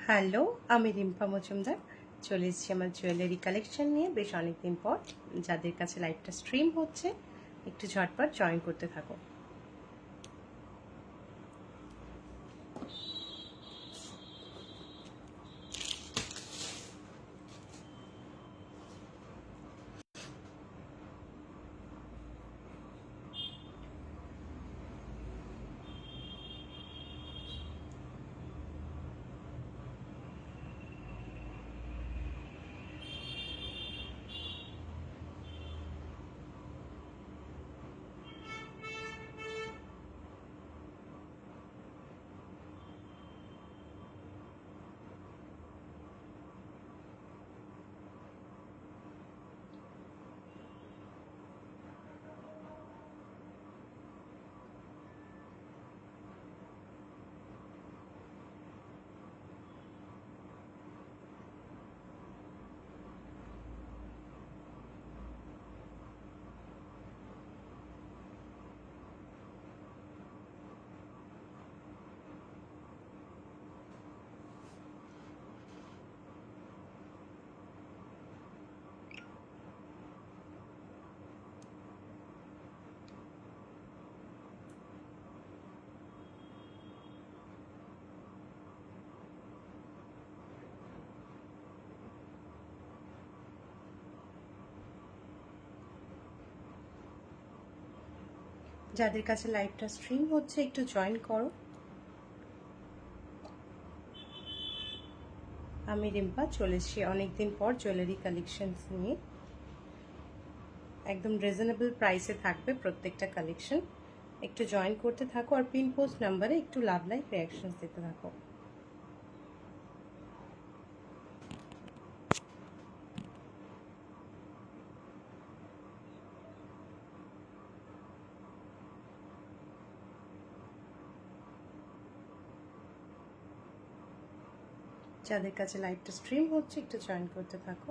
Hello, আমি রিম্পা মজুমদার চলে এসেছি আমার জুয়েলারি কালেকশন নিয়ে বেশ অনেকদিন পর। যাদের কাছে লাইভটা স্ট্রিম হচ্ছে একটু ঝটপট জয়েন করতে থাকো। যাদের কাছে লাইভটা স্ট্রিম হচ্ছে একটু জয়েন করো। আমি রিম্পা চলে এসেছি অনেকদিন পর জুয়েলারি কালেকশনস নিয়ে। একদম রিজনেবল প্রাইসে থাকবে প্রত্যেকটা কালেকশন। একটু জয়েন করতে থাকো আর পিন পোস্ট নাম্বারে একটু লাভ লাইক রিয়াকশনস দিতে থাকো। যাদের কাছে লাইভটা স্ট্রিম হচ্ছে একটু জয়েন করতে থাকো।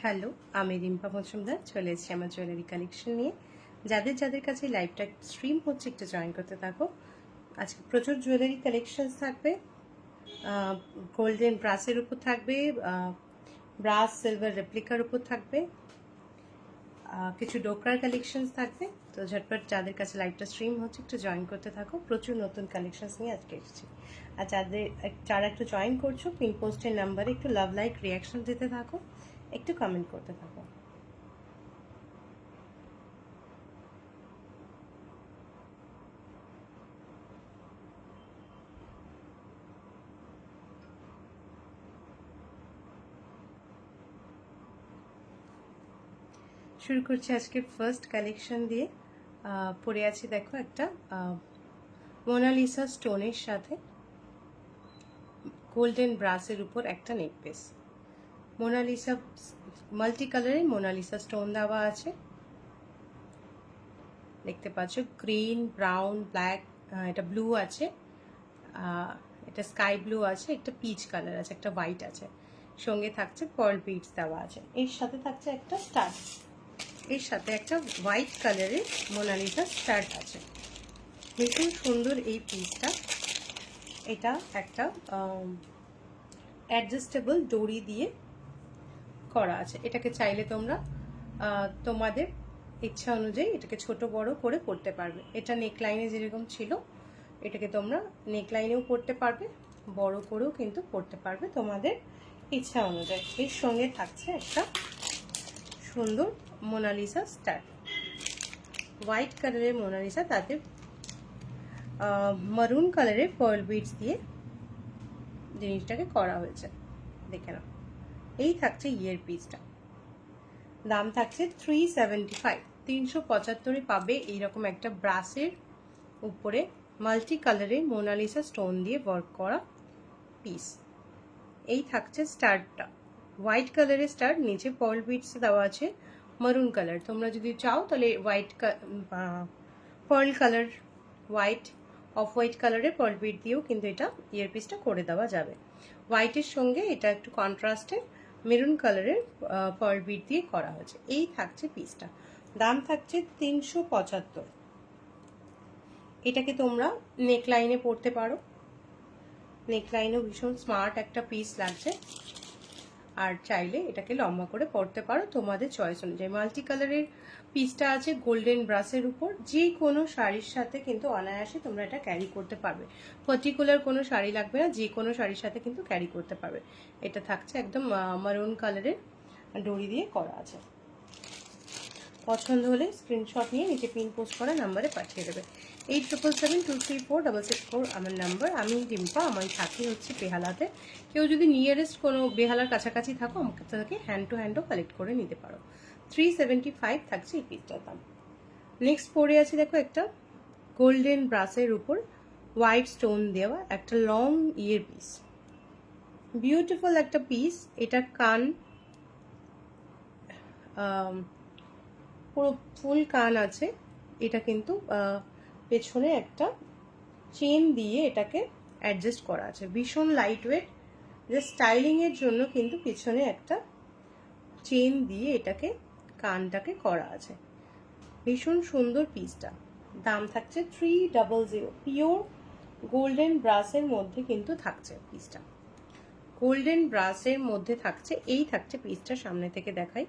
হ্যালো, আমি রিম্পা মজুমদার চলে এসেছি আমার জুয়েলারি কালেকশন নিয়ে। যাদের যাদের কাছে লাইভটা স্ট্রিম হচ্ছে একটু জয়েন করতে থাকো। আজকে প্রচুর জুয়েলারি কালেকশনস থাকবে। গোল্ডেন ব্রাসের উপর থাকবে, ব্রাস সিলভার রেপ্লিকার উপর থাকবে, কিছু ডোকরার কালেকশনস থাকবে। তো ঝটপট যাদের কাছে লাইভটা স্ট্রিম হচ্ছে একটু জয়েন করতে থাকো। প্রচুর নতুন কালেকশনস নিয়ে আজকে এসেছি। আর যারা একটু জয়েন করছো পিন পোস্টের নাম্বারে একটু লাভ লাইক রিয়াকশন দিতে থাকো, একটু কমেন্ট করতে থাকো। শুরু করছি আজকের ফার্স্ট কালেকশন দিয়ে। পরে আছি দেখো একটা মোনালিসা স্টোনের সাথে গোল্ডেন ব্রাসের উপর একটা নেকপিস। মোনালিসা মাল্টি কালারের মোনালিসা স্টোন দেওয়া আছে, দেখতে পাচ্ছ। গ্রিন, ব্রাউন, ব্ল্যাক, এটা ব্লু আছে, এটা স্কাই ব্লু আছে, একটা পিচ কালার আছে, একটা হোয়াইট আছে। সঙ্গে থাকছে পার্ল বিডস দেওয়া আছে। এর সাথে থাকছে একটা স্টার, এর সাথে একটা হোয়াইট কালারের মোনালিসা স্টার আছে। ভীষণ সুন্দর এই পিসটা। এটা একটা অ্যাডজাস্টেবল দড়ি দিয়ে করা আছে। এটাকে চাইলে তোমরা তোমাদের ইচ্ছা অনুযায়ী এটাকে ছোট বড় করে পরতে পারবে। এটা নেকলাইনে যেরকম ছিল এটাকে তোমরা নেকলাইনেও পরতে পারবে, বড় করেও কিন্তু পরতে পারবে তোমাদের ইচ্ছা অনুযায়ী। এর সঙ্গে থাকছে একটা সুন্দর মোনালিসা স্টার, হোয়াইট কালারের মোনালিসা, তাতে মারুন কালারের পার্ল বিডস দিয়ে জিনিসটাকে করা হয়েছে। দেখে নাও, এই থাকছে ইয়ের পিসটা। দাম থাকছে 375, 375 পাবে এইরকম একটা ব্রাসের উপরে মাল্টি কালারের মোনালিসা স্টোন দিয়ে ওয়ার্ক করা পিস। এই থাকছে স্টারটা, হোয়াইট কালারের স্টার, নিচে পার্ল বিটস দেওয়া আছে মারুন কালার। তোমরা যদি চাও তাহলে white pearl colour, white off white কালারের পার্ল বিট দিয়েও কিন্তু এটা ইয়ারপিসটা করে দেওয়া যাবে। হোয়াইটের সঙ্গে এটা একটু কন্ট্রাস্টে মেরুন কালারের পার্ল বিট দিয়ে করা হয়েছে। এই থাকছে পিসটা, দাম থাকছে 375। এটাকে তোমরা নেকলাইনে পরতে পারো, নেকলাইনও ভীষণ স্মার্ট একটা পিস লাগছে। আর চাইলে এটাকে লম্বা করে পরতে পারো তোমাদের চয়েস অনুযায়ী। মাল্টি কালারের পিসটা আছে গোল্ডেন ব্রাসের উপর, যে কোনো শাড়ির সাথে কিন্তু অনায়াসে তোমরা এটা ক্যারি করতে পারবে। পার্টিকুলার কোনো শাড়ি লাগবে না, যে কোনো শাড়ির সাথে কিন্তু ক্যারি করতে পারবে। এটা থাকছে একদম মারুন কালারের ডরি দিয়ে করা আছে। পছন্দ হলে স্ক্রিনশট নিয়ে নিচে পিন পোস্ট করা নাম্বারে পাঠিয়ে দেবে। 8772346664 আমার নাম্বার। আমি ডিম্পা, আমার থাকি হচ্ছে বেহালাতে। কেউ যদি নিয়ারেস্ট কোনো বেহালার কাছাকাছি থাকো আমাকে তাকে হ্যান্ড টু হ্যান্ডও কালেক্ট করে নিতে পারো। 375 থাকছে এই পিসটার দাম। নেক্সট পরে আছে দেখো একটা গোল্ডেন ব্রাসের উপর হোয়াইট স্টোন দেওয়া একটা লং ইয়ার পিস, বিউটিফুল একটা পিস। এটা কান পুরো ফুল কান আছে। এটা কিন্তু পেছনে একটা চেন দিয়ে এটাকে অ্যাডজাস্ট করা আছে, ভীষণ লাইট ওয়েট। যে স্টাইলিং এর জন্য কিন্তু পিছনে একটা চেন দিয়ে এটাকে কানটাকে করা আছে, ভীষণ সুন্দর পিসটা। দাম থাকছে 300। পিওর গোল্ডেন ব্রাসের মধ্যে কিন্তু থাকছে পিসটা, গোল্ডেন ব্রাসের মধ্যে থাকছে। এই থাকছে পিসটা, সামনে থেকে দেখাই,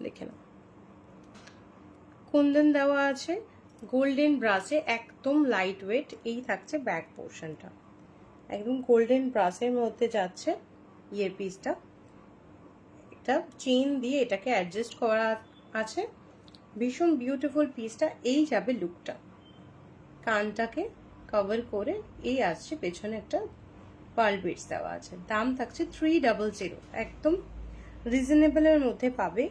দেখে নাও। কুন্দন দেওয়া আছে গোল্ডেন ব্রাসে, একদম লাইট ওয়েট। এই থাকছে ব্যাক পোর্শনটা, একদম গোল্ডেন ব্রাসের মধ্যে যাচ্ছে ইয়ের পিসটা। এটা চেন দিয়ে এটাকে অ্যাডজাস্ট করা আছে, ভীষণ বিউটিফুল পিসটা। এই যাবে লুকটা, কানটাকে কভার করে এই আসছে, পেছনে একটা পার্ল বিটস দেওয়া আছে। দাম থাকছে 300, একদম রিজনেবলের মধ্যে পাবে,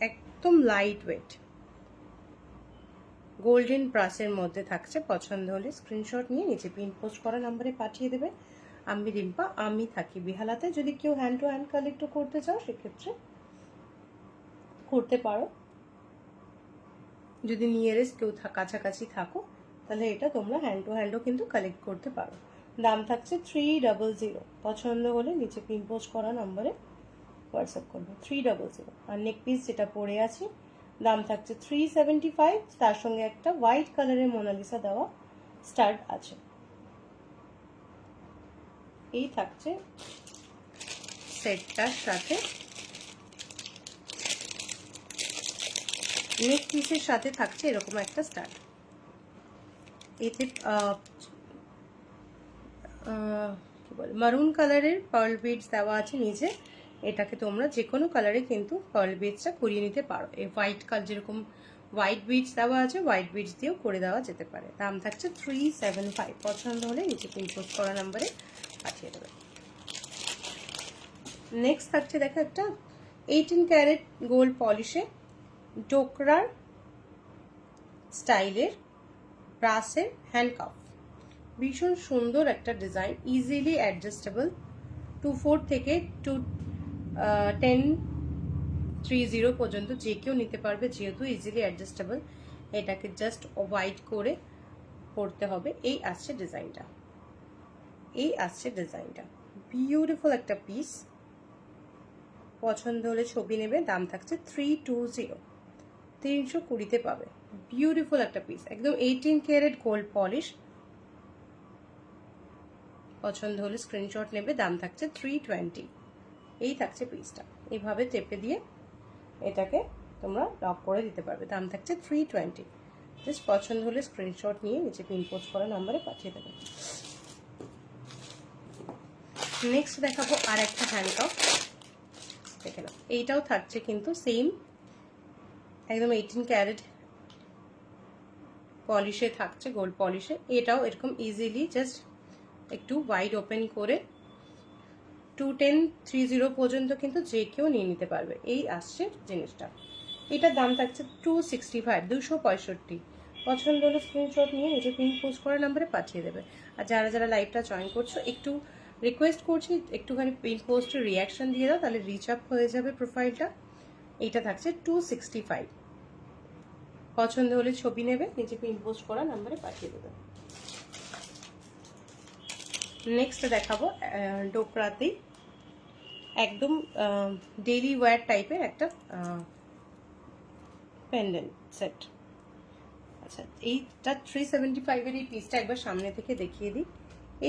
একদম লাইট ওয়েট গোল্ডেন ব্রাসের মধ্যে থাকছে। পছন্দ হলে স্ক্রিনশট নিয়ে নিচে পিন পোস্ট করা নাম্বারে পাঠিয়ে দেবে। আমি রিম্পা, আমি থাকি বেহালাতে। যদি কেউ হ্যান্ড টু হ্যান্ড কালেক্টও করতে চাও সেক্ষেত্রে করতে পারো, যদি নিয়ারেস্ট কেউ কাছাকাছি থাকো তাহলে এটা তোমরা হ্যান্ড টু হ্যান্ডও কিন্তু কালেক্ট করতে পারো। দাম থাকছে 300। পছন্দ হলে নিচে পিন পোস্ট করা নাম্বারে হোয়াটসঅ্যাপ করবে। 300। আর নেক পিস যেটা পরে আছে দাম থাকছে 375, তার সঙ্গে একটা হোয়াইট কালারের মোনালিসা দেওয়া স্টার্ট আছে। এই থাকছে সেটটার সাথে, নেক পিসের সাথে থাকছে এরকম একটা স্টার্ট। এতে কি বলে মারুন কালারের পার্ল বিটস দেওয়া আছে নিচে। এটাকে তোমরা যে কোনো কালারে কিন্তু পার্ল বিটসটা করিয়ে নিতে পারো। এই হোয়াইট কালার যেরকম হোয়াইট বিটস দেওয়া আছে, হোয়াইট বিটস দিয়েও করে দেওয়া যেতে পারে। দাম থাকছে 375। পছন্দ হলে নিচে পিন পোস্ট করা নাম্বারে পাঠিয়ে দেবে। নেক্সট থাকছে দেখো একটা 18 ক্যারেট গোল্ড পলিশে ডোকরার স্টাইলের ব্রাসের হ্যান্ডকাফ, ভীষণ সুন্দর একটা ডিজাইন, ইজিলি অ্যাডজাস্টেবল। 24 থেকে 1030 পর্যন্ত যে কেউ নিতে পারবে, যেহেতু ইজিলি অ্যাডজাস্টেবল। এটাকে জাস্ট হোয়াইট করে পরতে হবে। এই আসছে ডিজাইনটা, এই আসছে ডিজাইনটা, বিউটিফুল একটা পিস। পছন্দ হলে ছবি নেবে। দাম থাকছে 320, 320-তে পাবে। বিউটিফুল একটা পিস, একদম 18 ক্যারেট গোল্ড পলিশ। পছন্দ হলে স্ক্রিনশট নেবে। দাম থাকছে 320। এই থাকছে পিসটা, এইভাবে চেপে দিয়ে এটাকে তোমরা লক করে দিতে পারবে। দাম থাকছে 320। জাস্ট পছন্দ হলে স্ক্রিনশট নিয়ে নিচে পিন পোস্ট করা নাম্বারে পাঠিয়ে দেবে। নেক্সট দেখাবো আর একটা হ্যান্ডকাফ, দেখে নাও। এইটাও থাকছে কিন্তু সেম, একদম 18 ক্যারেট পলিশে থাকছে, গোল্ড পলিশে। এটাও এরকম ইজিলি জাস্ট একটু ওয়াইড ওপেন করে 2130 পর্যন্ত কিন্তু যে কেউ নিয়ে নিতে পারবে। এই আসছে জিনিসটা, এটার দাম থাকছে 265, 265। পছন্দ হলে স্ক্রিনশট নিয়ে নিজে পিন পোস্ট করা নাম্বারে পাঠিয়ে দেবে। আর যারা যারা লাইভটা জয়েন করছো একটু রিকোয়েস্ট করছি একটুখানি পিন পোস্টের রিয়াকশন দিয়ে দাও, তাহলে রিচ আপ হয়ে যাবে প্রোফাইলটা। এইটা থাকছে 265। পছন্দ হলে ছবি নেবে, নিচে পিন পোস্ট করা নাম্বারে পাঠিয়ে দেবে। নেক্সট দেখাবো ডোকরাতেই একদম ডেইলি ওয়্যার টাইপের একটা পেন্ডেন্ট সেট। আচ্ছা, এইটা 375-এর এই পিসটা একবার সামনে থেকে দেখিয়ে দিই।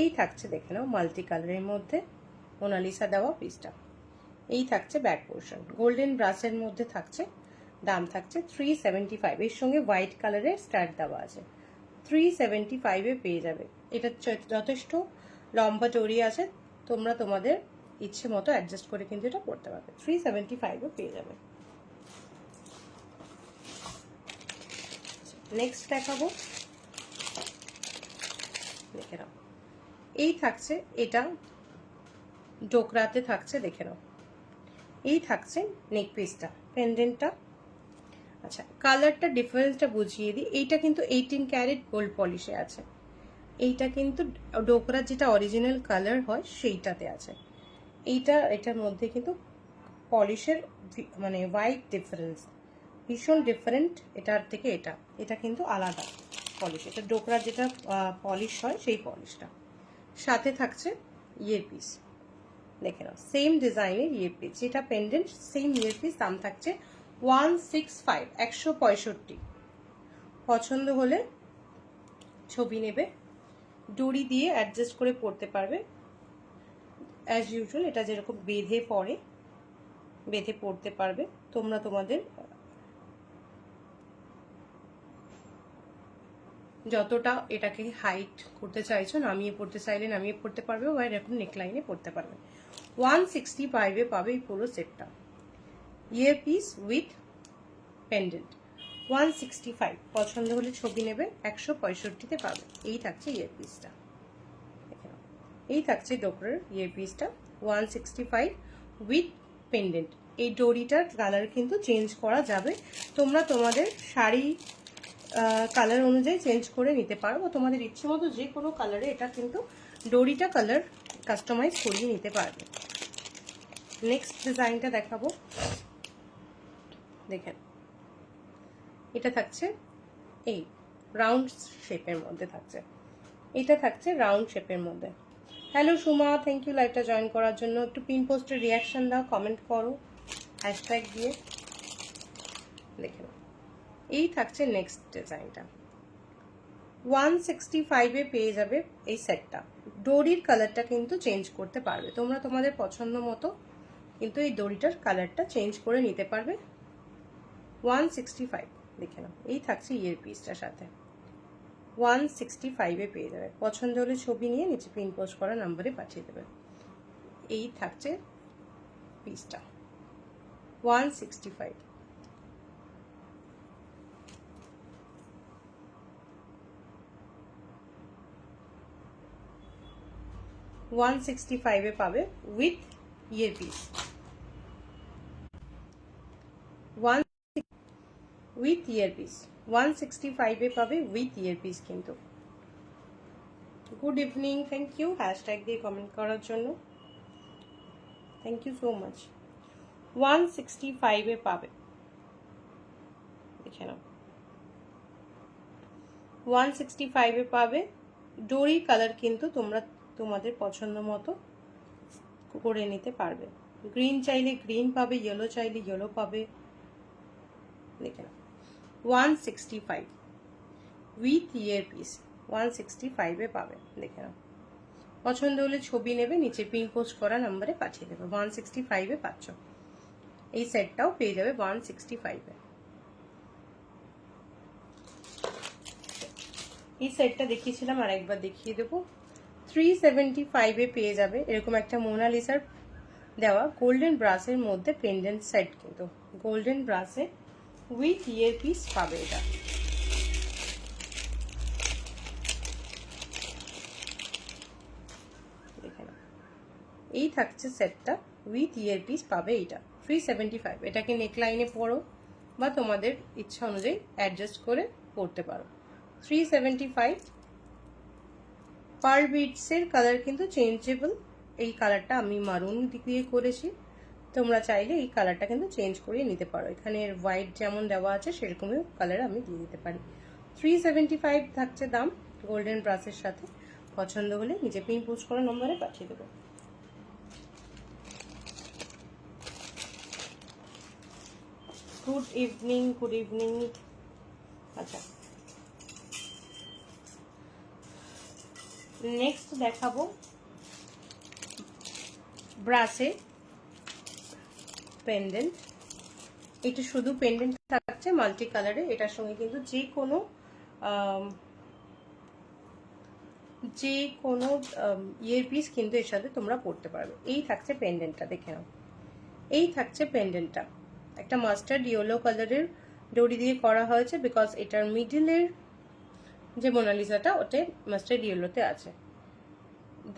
এই থাকছে, দেখে নাও, মাল্টি কালারের মধ্যে মোনালিসা দেওয়া পিসটা। এই থাকছে ব্যাক পোর্শন, গোল্ডেন ব্রাসের মধ্যে থাকছে। দাম থাকছে 375। এর সঙ্গে হোয়াইট কালারের স্টার্ট দেওয়া আছে। 375-এ পেয়ে যাবে। এটা যথেষ্ট লম্বা টরি আছে, তোমরা তোমাদের ইচ্ছে মতো অ্যাডজাস্ট করে কিন্তু এটা পড়তে পারবে। 375-এ পেয়ে যাবে। নেক্সট দেখাবো, দেখে নাও। এই থাকছে, এটা ডোকরাতে থাকছে, দেখে নাও। এই থাকছে নেক পিসটা, পেন্ডেন্টটা। আচ্ছা, কালারটা ডিফারেন্সটা বুঝিয়ে দিই। এইটা কিন্তু 18 ক্যারেট গোল্ড পলিশে আছে। এইটা কিন্তু ডোকরার যেটা অরিজিনাল কালার হয় সেইটাতে আছে। এটার মধ্যে কিন্তু পলিশের মানে হোয়াইট ডিফারেন্স ভীষণ ডিফারেন্ট এটার থেকে। এটা কিন্তু আলাদা পলিশ। এটা ডোকরার যেটা পলিশ হয় সেই পলিশটা। সাথে থাকছে ইয়ের পিস, দেখে নাও, সেম ডিজাইনের ইয়ের পিস, যেটা পেন্ডেন্ট সেম ইয়ের পিস। দাম থাকছে 165, 165। পছন্দ হলে ছবি নেবে, ডরি দিয়ে অ্যাডজাস্ট করে পরতে পারবে। অ্যাজ ইউজুয়াল এটা যেরকম বেঁধে পরতে পারবে। তোমরা তোমাদের যতটা এটাকে হাইট করতে চাইছো, নামিয়ে পড়তে চাইলে নামিয়ে পড়তে পারবে, বা এরকম নেকলাইনে পড়তে পারবে। 165-এ পাবে এই পুরো সেটটা, ইয়ার পিস উইথ পেন্ডেন্ট। 165। পছন্দ হলে ছবি নেবে, 165-তে পাবে। এই থাকছে ইয়ার পিসটা, এই থাকছে ডোকরার ইয়ার পিসটা, 165 উইথ পেন্ডেন্ট। এই ডোরিটার কালার কিন্তু চেঞ্জ করা যাবে। তোমরা তোমাদের শাড়ি কালার অনুযায়ী চেঞ্জ করে নিতে পারো, বা তোমাদের ইচ্ছে মতো যে কোনো কালারে এটা কিন্তু ডোরিটা কালার কাস্টমাইজ করিয়ে নিতে পারবে। নেক্সট ডিজাইনটা দেখাবো, দেখেন। এটা থাকছে এই রাউন্ড শেপের মধ্যে থাকছে। এটা থাকছে রাউন্ড শেপের মধ্যে। হ্যালো সুমা, থ্যাংক ইউ লাইভটা জয়েন করার জন্য। একটু পিন পোস্টের রিয়াকশন দাও, কমেন্ট করো হ্যাশট্যাগ দিয়ে। দেখে নাও, এই থাকছে নেক্সট ডিজাইনটা। 165-এ পেয়ে যাবে এই সেটটা। ডোরির কালারটা কিন্তু চেঞ্জ করতে পারবে তোমরা তোমাদের পছন্দ মতো, কিন্তু এই দড়িটার কালারটা চেঞ্জ করে নিতে পারবে। 165, দেখে নাও। এই থাকছে ইয়ার পিসটার সাথে, 165-এ পেয়ে যাবে। পছন্দ হলে ছবি নিয়ে নিচে পিন পোস্ট করা নাম্বারে পাঠিয়ে দেবে। এই থাকছে পিসটা, 165। $165-এ পাবে with earpiece, with earpiece. 165-এ পাবে উইথ ইয়ার পিস কিন্তু। Good evening, thank you hashtag দিয়ে কমেন্ট করার জন্য, থ্যাংক ইউ সো মাচ। 165-এ পাবে, দেখে নাও। 165-এ পাবে। ডোরি কালার কিন্তু তোমরা তোমাদের পছন্দ মতো করে নিতে পারবে। গ্রিন চাইলে গ্রিন পাবে, ইয়েলো চাইলে ইয়েলো পাবে, দেখে নাও। 165 উইথ ইয়ার পিস, 165-এ পাবে, দেখে নাও। পছন্দ হলে ছবি নেবে, নিচে পিন পোস্ট করা নাম্বারে পাঠিয়ে দেবে। 165-এ পাচ্ছ। এই সেটটাও পেয়ে যাবে 165-এ। এই সেটটা দেখিয়েছিলাম, আর একবার দেখিয়ে দেবো। 375-এ পেয়ে যাবে এরকম একটা মোনালিসার দেওয়া গোল্ডেন ব্রাসের মধ্যে পেন্ডেন্ট সেট, কিন্তু গোল্ডেন ব্রাসে উইথ ইয়ার পিস পাবে এটা। দেখে নাও, এই থাকছে সেটটা উইথ ইয়ারপিস পাবে এইটা 375। এটাকে নেকলাইনে পরো বা তোমাদের ইচ্ছা অনুযায়ী অ্যাডজাস্ট করে পরতে পারো। 375। পার বিটসের কালার কিন্তু চেঞ্জেবল। এই কালারটা আমি মারুন দিয়ে করেছি, তোমরা চাইলে এই কালারটা কিন্তু চেঞ্জ করিয়ে নিতে পারো। এখানে হোয়াইট যেমন দেওয়া আছে সেরকমই কালার আমি দিয়ে দিতে পারি। 375 থাকছে দাম গোল্ডেন ব্রাসের সাথে। পছন্দ হলে নিচে পিন পোস্ট করা নম্বরে পাঠিয়ে দেবো। Good evening, good evening. আচ্ছা, নেক্সট দেখাবো ব্রাসে পেন্ডেন্ট। এটা শুধু পেন্ডেন্ট থাকছে মাল্টি কালারে। এটার সঙ্গে কিন্তু যে কোনো ইয়ারপিস কিন্তু এর সাথে তোমরা পড়তে পারবে। এই থাকছে পেন্ডেন্টটা, দেখে নাও। এই থাকছে পেন্ডেন্টটা, একটা মাস্টার্ড ইয়েলো কালারের ডোরি দিয়ে করা হয়েছে, বিকজ এটার মিডিলের যে মোনালিসাটা ওটা মাস্টার্ড ইয়েলোতে আছে।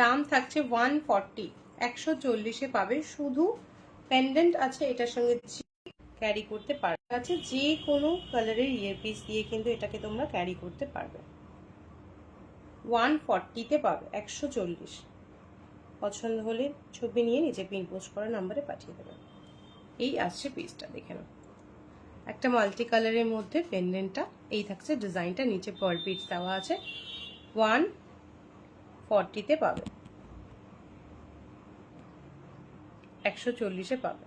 দাম থাকছে 140, 140-এ পাবে। শুধু পেন্ডেন্ট আছে, এটার সঙ্গে ক্যারি করতে পারবে। আছে যে কোনো কালারের ইয়ারপিস দিয়ে কিন্তু এটাকে তোমরা ক্যারি করতে পারবে। 140-তে পাবে, 140। পছন্দ হলে ছবি নিয়ে নিচে পিন পোস্ট করা নাম্বারে পাঠিয়ে দেবে। এই আসছে পিসটা, দেখে নাও। একটা মাল্টি কালারের মধ্যে পেন্ডেন্টটা এই থাকছে, ডিজাইনটা নিচে পার্ল বিটস দেওয়া আছে। 140-তে পাবে, 140-এ পাবে।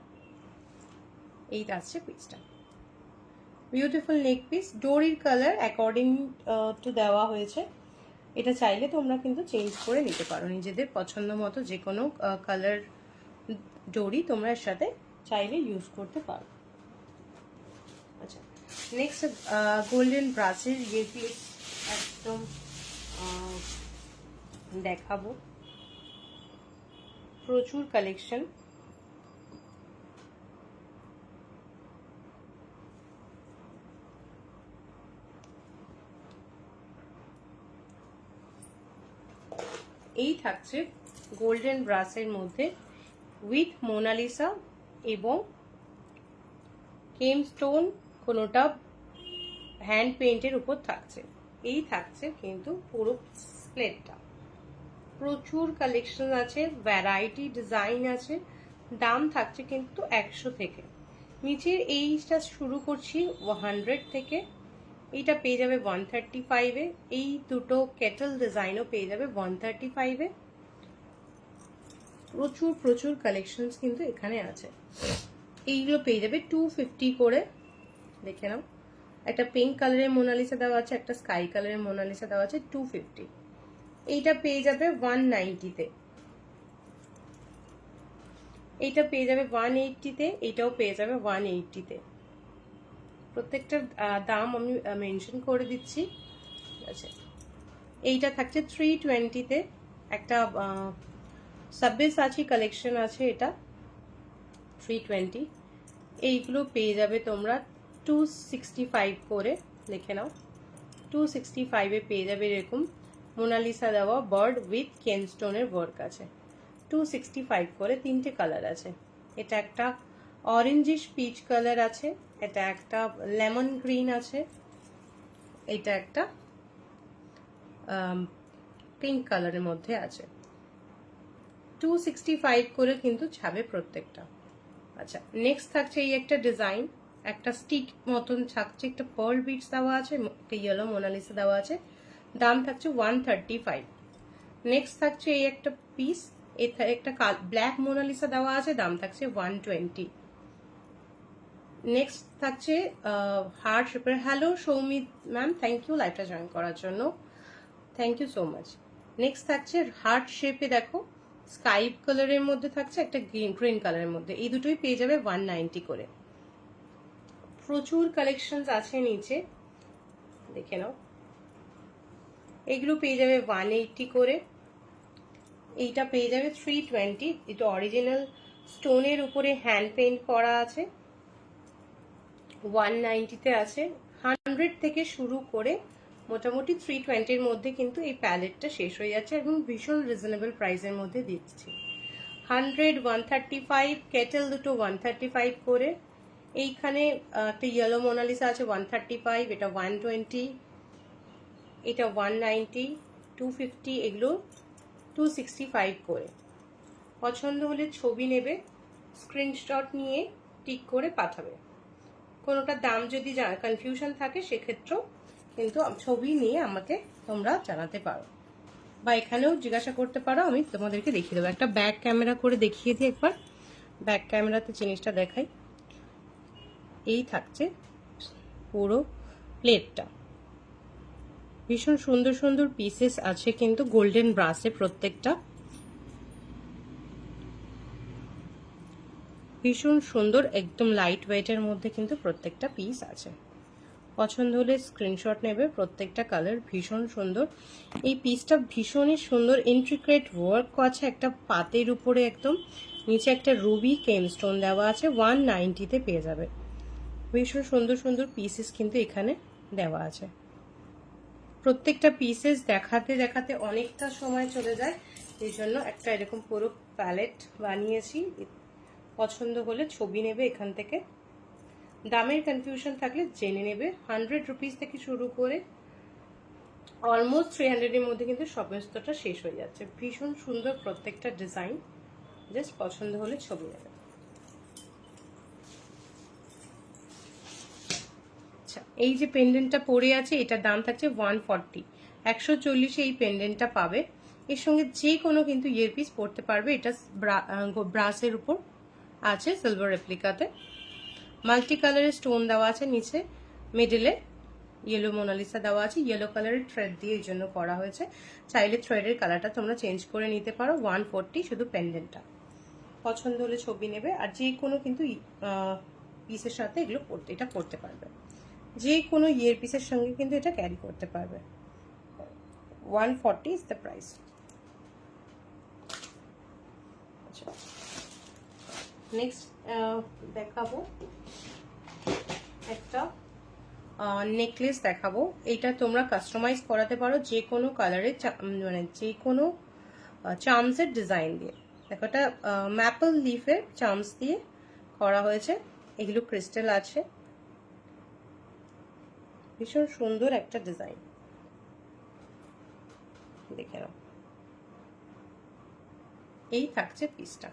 এই আসছে পিসটা, বিউটিফুল নেক পিস। ডোরির কালার অ্যাকর্ডিং টু দেওয়া হয়েছে। এটা চাইলে তোমরা কিন্তু চেঞ্জ করে নিতে পারো নিজেদের পছন্দ মতো। যে কোনো কালার ডোরি তোমরা এর সাথে চাইলে ইউজ করতে পারো। আচ্ছা, নেক্সট গোল্ডেন ব্রাসের ইয়ারপিস একদম দেখাবো। প্রচুর কালেকশন। এই থাকছে গোল্ডেন ব্রাসের মধ্যে উইথ মোনালিসা এবং কেম স্টোন, কোনোটা হ্যান্ড পেইন্টের উপর থাকছে। এই থাকছে কিন্তু পুরো স্প্লেটটা। প্রচুর কালেকশন আছে, ভ্যারাইটি ডিজাইন আছে। দাম থাকছে কিন্তু 100 থেকে। নিচের এইটা শুরু করছি 100 থেকে। এইটা পেয়ে যাবে 135-এ। এই দুটো কেটল ডিজাইনও পেয়ে যাবে 135-এ। প্রচুর প্রচুর কালেকশনস কিন্তু এখানে আছে। এইগুলো পেয়ে যাবে 250 করে, দেখে নাও। একটা পিঙ্ক কালারের মোনালিসা দেওয়া আছে, একটা স্কাই কালারের মোনালিসা দেওয়া আছে, 250। এইটা পেয়ে যাবে 190-তে। এইটা পেয়ে যাবে 180-তে। এইটাও পেয়ে যাবে 180-তে। প্রত্যেকটার দাম আমি মেনশন করে দিচ্ছি। আচ্ছা, এইটা থাকছে 320-তে। একটা সাব্বিসাচি কালেকশন আছে, এটা 320। এইগুলো পেয়ে যাবে তোমরা 265 করে, লিখে নাও। 265-এ পেয়ে যাবে এরকম মোনালিসা দেওয়া বার্ড উইথ কেনস্টোনের ওয়ার্ক আছে। 265 করে। তিনটে কালার আছে। এটা একটা অরেঞ্জিশ পিচ কালার আছে, এটা একটা লেমন গ্রিন আছে, এটা একটা পিঙ্ক কালারের মধ্যে আছে। 265 করে কিন্তু ছাবে প্রত্যেকটা। আচ্ছা, নেক্সট থাকছে এই একটা ডিজাইন, একটা স্টিক মতন থাকছে, একটা পার্ল বিটস দেওয়া আছে, একটা ইয়েলো মোনালিসা দেওয়া আছে। দাম থাকছে 135। নেক্সট থাকছে এই একটা পিস, একটা ব্ল্যাক মোনালিসা দেওয়া আছে, দাম থাকছে 120। নেক্সট থাকছে হার্ট শেপের। Hello Soumit ma'am, thank you লাইভটা জয়েন করার জন্য, thank you so much. Next থাকছে হার্ট শেপে, দেখো স্কাই কালারের মধ্যে থাকছে, একটা গ্রিন কালারের মধ্যে। এই দুটোই পেয়ে যাবে 190 করে। প্রচুর কালেকশনস আছে নিচে, দেখে নাও। এগুলো পেয়ে যাবে 180 করে। এইটা পেয়ে যাবে 320। এটা অরিজিনাল স্টোনের উপরে হ্যান্ড পেইন্ট করা আছে, 190-তে আছে। 100 থেকে শুরু করে মোটামুটি 320-এর মধ্যে কিন্তু এই প্যালেটটা শেষ হয়ে যাচ্ছে এবং ভীষণ রিজনেবল প্রাইসের মধ্যে দিচ্ছি। 100, 135, কেটেল দুটো 135 করে। এইখানে একটা ইয়েলো মোনালিসা আছে 135, এটা 120, এটা 190, 250, এগুলো 265 করে। পছন্দ হলে ছবি নেবে, স্ক্রিনশট নিয়ে টিক করে পাঠাবে। কোনোটা দাম যদি কনফিউশন থাকে সেক্ষেত্রেও কিন্তু ছবি নিয়ে আমাকে তোমরা জানাতে পারো, বা এখানেও জিজ্ঞাসা করতে পারো, আমি তোমাদেরকে দেখিয়ে দেবো। একটা ব্যাক ক্যামেরা করে দেখিয়ে দিই একবার, ব্যাক ক্যামেরাতে জিনিসটা দেখাই। এই থাকছে পুরো প্লেটটা, ভীষণ সুন্দর সুন্দর পিসেস আছে কিন্তু গোল্ডেন ব্রাসে প্রত্যেকটা, ভীষণ সুন্দর, একদম লাইট ওয়েটের মধ্যে কিন্তু প্রত্যেকটা পিস আছে। পছন্দ হলে স্ক্রিনশট নেবে। প্রত্যেকটা কালার ভীষণ সুন্দর। এই পিসটা ভীষণই সুন্দর, ইন্ট্রিকেট ওয়ার্ক আছে একটা পাতের উপরে, একদম নিচে একটা রুবি কেম স্টোন দেওয়া আছে। 190-তে পেয়ে যাবে। ভীষণ সুন্দর সুন্দর পিসেস কিন্তু এখানে দেওয়া আছে। প্রত্যেকটা পিসেস দেখাতে দেখাতে অনেকটা সময় চলে যায়, এই জন্য একটা এরকম পুরো প্যালেট বানিয়েছি। পছন্দ হলে ছবি নেবে এখান থেকে। দামের কনফিউশন থাকলে জেনে নেবে। 100 রুপিস থেকে শুরু করে অলমোস্ট 300-এর মধ্যে কিন্তু সমস্তটা শেষ হয়ে যাচ্ছে। ভীষণ সুন্দর প্রত্যেকটা ডিজাইন, জাস্ট পছন্দ হলে ছবি নেবে। আচ্ছা, এই যে পেন্ডেন্টটা পরে আছে এটার দাম থাকছে 140, 140-এ এই পেন্ডেন্টটা পাবে। এর সঙ্গে যে কোনো কিন্তু ইয়ারপিস পরতে পারবে। এটা ব্রাসের উপর আছে, সিলভার রেপ্লিকাতে। মাল্টি কালারের স্টোন দেওয়া আছে নিচে, মিডলে ইয়েলো মোনালিসা দেওয়া আছে। ইয়েলো কালারের থ্রেড দিয়ে এই জন্য করা হয়েছে। চাইলে থ্রেডের কালারটা তোমরা চেঞ্জ করে নিতে পারো। 140 শুধু পেন্ডেন্টটা। পছন্দ হলে ছবি নেবে। আর যে কোনো কিন্তু পিসের সাথে এগুলো এটা পরতে পারবে, যে কোনো ইয়ার পিসের সঙ্গে কিন্তু এটা ক্যারি করতে পারবে। 140 ইজ দ্য প্রাইস। আচ্ছা, নেক্সট দেখাবো একটা নেকলেস দেখাবো। এটা তোমরা কাস্টমাইজ করাতে পারো যে কোনো কালারে, মানে যে কোনো চার্মসের ডিজাইন দিয়ে। দেখো, এটা ম্যাপল লিফের চার্মস দিয়ে করা হয়েছে। এগুলো ক্রিস্টাল আছে, ভীষণ সুন্দর একটা ডিজাইন, দেখে নাও। এই থাকছে পিসটা,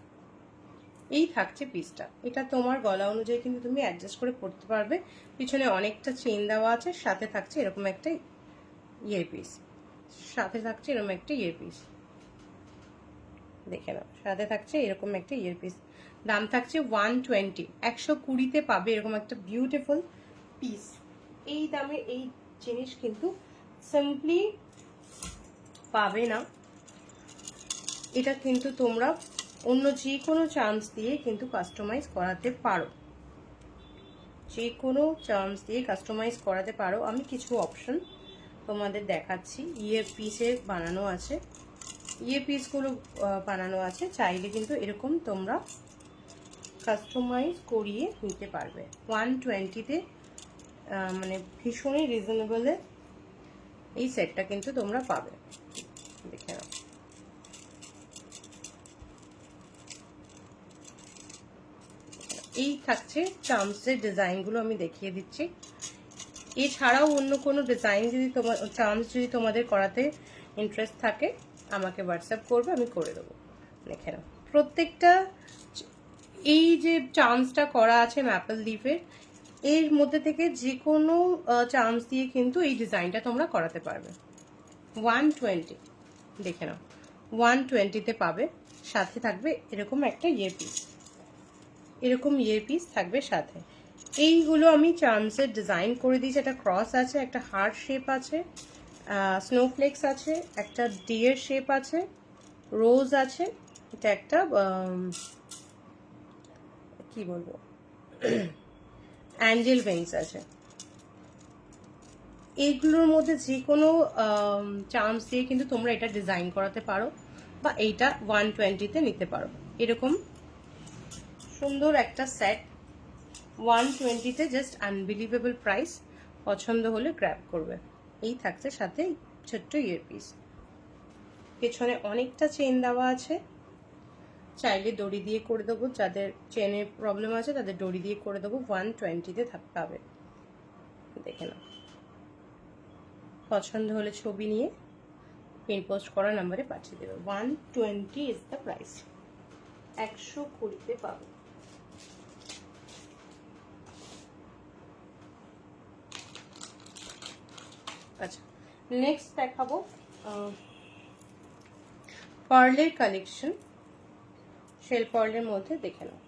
এই থাকছে পিসটা। এটা তোমার গলা অনুযায়ী কিন্তু তুমি অ্যাডজাস্ট করে পরতে পারবে। পিছনে অনেকটা চেন দেওয়া আছে, সাথে থাকছে এরকম একটা ইয়ার পিস, সাথে থাকছে এরকম একটা ইয়ার পিস, দেখে নাও। সাথে থাকছে এরকম একটা ইয়ার পিস। দাম থাকছে 120, 120-তে পাবে এরকম একটা বিউটিফুল পিস। এই দামে এই জিনিস কিন্তু সিম্পলি পাবে না। এটা কিন্তু তোমরা অন্য যে কোনো চার্মস দিয়ে কিন্তু কাস্টমাইজ করাতে পারো, যে কোনো চার্মস দিয়ে কাস্টমাইজ করাতে পারো। আমি কিছু অপশন তোমাদের দেখাচ্ছি। ইয়ে পিসের বানানো আছে, ইয়ে পিসগুলো বানানো আছে। চাইলে কিন্তু এরকম তোমরা কাস্টমাইজ করিয়ে নিতে পারবে। 120-তে মানে ভীষণই রিজনেবলে এই সেটটা কিন্তু তোমরা পাবে, দেখে নাও। এই থাকছে চার্মসের ডিজাইনগুলো, আমি দেখিয়ে দিচ্ছি। এছাড়াও অন্য কোনো ডিজাইন যদি তোমার চার্মস যদি তোমাদের করাতে ইন্টারেস্ট থাকে আমাকে হোয়াটসঅ্যাপ করবে, আমি করে দেবো। দেখে নাও প্রত্যেকটা, এই যে চার্মসটা করা আছে ম্যাপল লিফের, এর মধ্যে থেকে যে কোনো চার্মস দিয়ে কিন্তু এই ডিজাইনটা তোমরা করাতে পারবে। 120, দেখে নাও 120-তে পাবে। সাথে থাকবে এরকম একটা ইয়ে পিস, এরকম ইয়ে পিস থাকবে সাথে। এইগুলো আমি চার্মসের ডিজাইন করে দিয়েছি। একটা ক্রস আছে, একটা হার্ট শেপ আছে, স্নোফ্লেক্স আছে, একটা ডিয়ার শেপ আছে, রোজ আছে, এটা একটা কি বলবো অ্যাঞ্জেল উইংস আছে। এইগুলোর মধ্যে যে কোনো চার্মস দিয়ে কিন্তু তোমরা এটা ডিজাইন করাতে পারো, বা এইটা 120-তে নিতে পারো। এরকম সুন্দর একটা সেট 120-তে, জাস্ট আনবিলিভেবল প্রাইস। পছন্দ হলে গ্র্যাব করবে। এই থাকছে সাথে ছোট্ট ইয়ারপিস। পেছনে অনেকটা চেন দেওয়া আছে, চাইলে দড়ি দিয়ে করে দেবো, যাদের চেনের প্রবলেম আছে তাদের দড়ি দিয়ে করে দেবো। 120-তে পাবে, দেখে নাও। পছন্দ হলে ছবি নিয়ে পিন পোস্ট করা নাম্বারে পাঠিয়ে দেবে। 120 ইজ দ্য প্রাইস, 120-তে পাবে। আচ্ছা, নেক্সট দেখাবো পার্লের কালেকশন। শেল পার্লের মধ্যে দেখে নাও,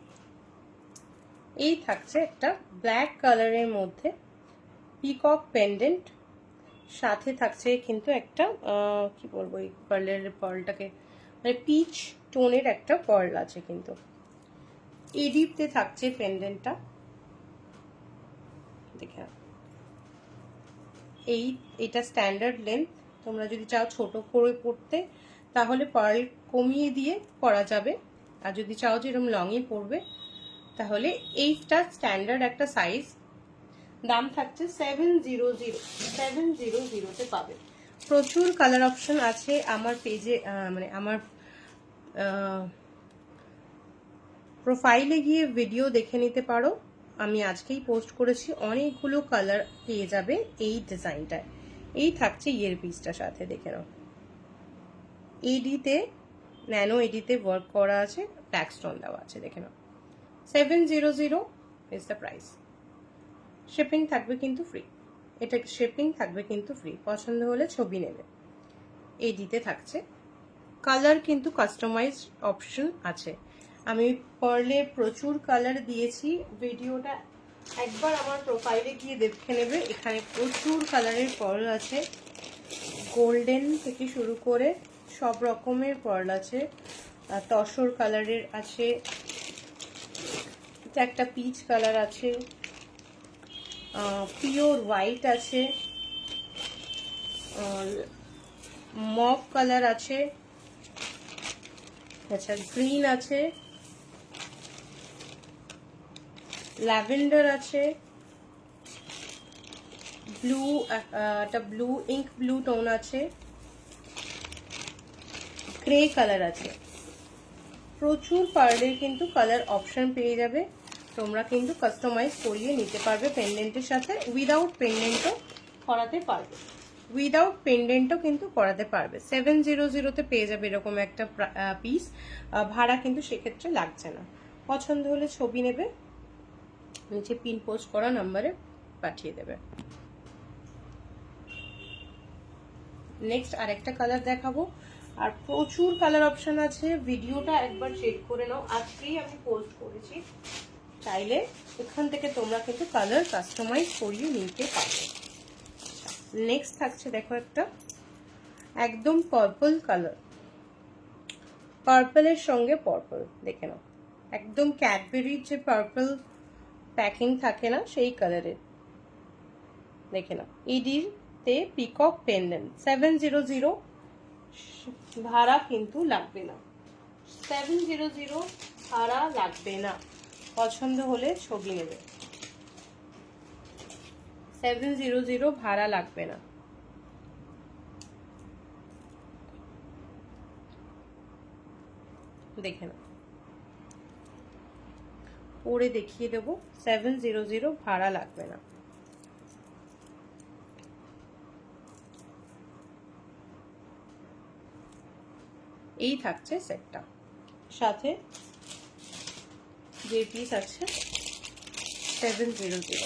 এই থাকছে একটা ব্ল্যাক কালারের মধ্যে পিকক পেন্ডেন্ট, সাথে থাকছে কিন্তু একটা কি বলবো, এই পার্লটাকে মানে পিচ টোনের একটা পার্ল আছে কিন্তু। এডিপতে থাকছে পেন্ডেন্টটা, দেখে নাও। এটা স্ট্যান্ডার্ড লেন্থ, তোমরা যদি চাও ছোট করে পড়তে তাহলে পার্ল কমিয়ে দিয়ে করা যাবে, আর যদি চাও যে এরকম লংয়ে পড়বে তাহলে এইটা স্ট্যান্ডার্ড একটা সাইজ। দাম থাকছে 700 পাবে। প্রচুর কালার অপশন আছে আমার পেজে, মানে আমার প্রোফাইলে গিয়ে ভিডিও দেখে নিতে পারো। আমি আজকেই পোস্ট করেছি, অনেকগুলো কালার পেয়ে যাবে এই ডিজাইনটায়। এই থাকছে ইয়ার পিসটার সাথে, দেখে নাও। এডিতে ন্যানো এডিতে ওয়ার্ক করা আছে, ব্ল্যাক স্টোন দেওয়া আছে, দেখে নাও। 700 ইজ দ্য প্রাইস। শিপিং থাকবে কিন্তু ফ্রি, এটা শিপিং থাকবে কিন্তু ফ্রি। পছন্দ হলে ছবি নেবে। এডিতে থাকছে, কালার কিন্তু কাস্টমাইজ অপশন আছে। আমি পার্লে প্রচুর কালার দিয়েছি, ভিডিওটা একবার আমার প্রোফাইলে গিয়ে দেখে নেবে। এখানে প্রচুর কালারের পার্ল আছে, গোল্ডেন থেকে শুরু করে সব রকমের পার্ল আছে। তসর কালারের আছে, একটা পিচ কালার আছে, পিওর হোয়াইট আছে, মভ কালার আছে, আচ্ছা গ্রিন আছে, ল্যাভেন্ডার আছে, ব্লু, একটা ব্লু ইঙ্ক ব্লু টোন আছে, গ্রে কালার আছে। প্রচুর পার্লের কিন্তু কালার অপশন পেয়ে যাবে, তোমরা কিন্তু কাস্টমাইজ করিয়ে নিতে পারবে পেন্ডেন্টের সাথে। উইদাউট পেন্ডেন্টও করাতে পারবে, উইদাউট পেন্ডেন্টও কিন্তু করাতে পারবে। 700-তে পেয়ে যাবে এরকম একটা পিস, ভাড়া কিন্তু সেক্ষেত্রে লাগছে না। পছন্দ হলে ছবি নেবে, নিচে পিন পোস্ট করা নাম্বারে পাঠিয়ে দেবে। নেক্সট আরেকটা কালার দেখাবো, আর প্রচুর কালার অপশন আছে, ভিডিওটা একবার চেক করে নাও, আজকেই আমি পোস্ট করেছি। চাইলে এখান থেকে তোমরা কিন্তু কালার কাস্টমাইজ করিয়ে নিতে পারবে। নেক্সট থাকছে দেখো একটা একদম পার্পল কালার, পার্পলের সঙ্গে পার্পল, দেখে নাও। একদম ক্যাডবেরির যে পার্পল প্যাকিং থাকে না, সেই কালারের, দেখে নাও। এডিতে পিকক পেন্ডেন্ট। 700, ভাড়া কিন্তু লাগবে না। 700 ভাড়া লাগবে না। পছন্দ হলে ছবি নেবে। 700 ভাড়া লাগবে না। দেখে নাও, পরে দেখিয়ে দেবো। 700 ভাড়া লাগবে না। এই থাকছে সেটটা, সাথে যে পিস আছে 700।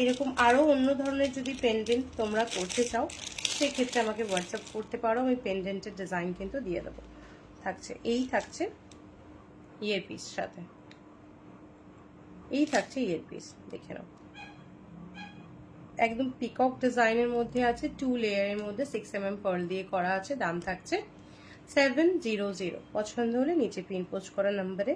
এরকম আরো অন্য ধরনের যদি পেন্ডেন্ট তোমরা করতে চাও সেক্ষেত্রে আমাকে হোয়াটসঅ্যাপ করতে পারো, আমি পেন্ডেন্টের ডিজাইন কিন্তু দিয়ে দেবো। থাকছে, এই থাকছে ইয়ার পিস সাথে, এই থাকছে ইয়ার পিস, দেখে নাও। একদম পিকক ডিজাইনের মধ্যে আছে, 2 লেয়ারের মধ্যে 6mm পার্ল দিয়ে করা আছে। দাম থাকছে 700। পছন্দ হলে নিচে পিন পোস্ট করা নাম্বারে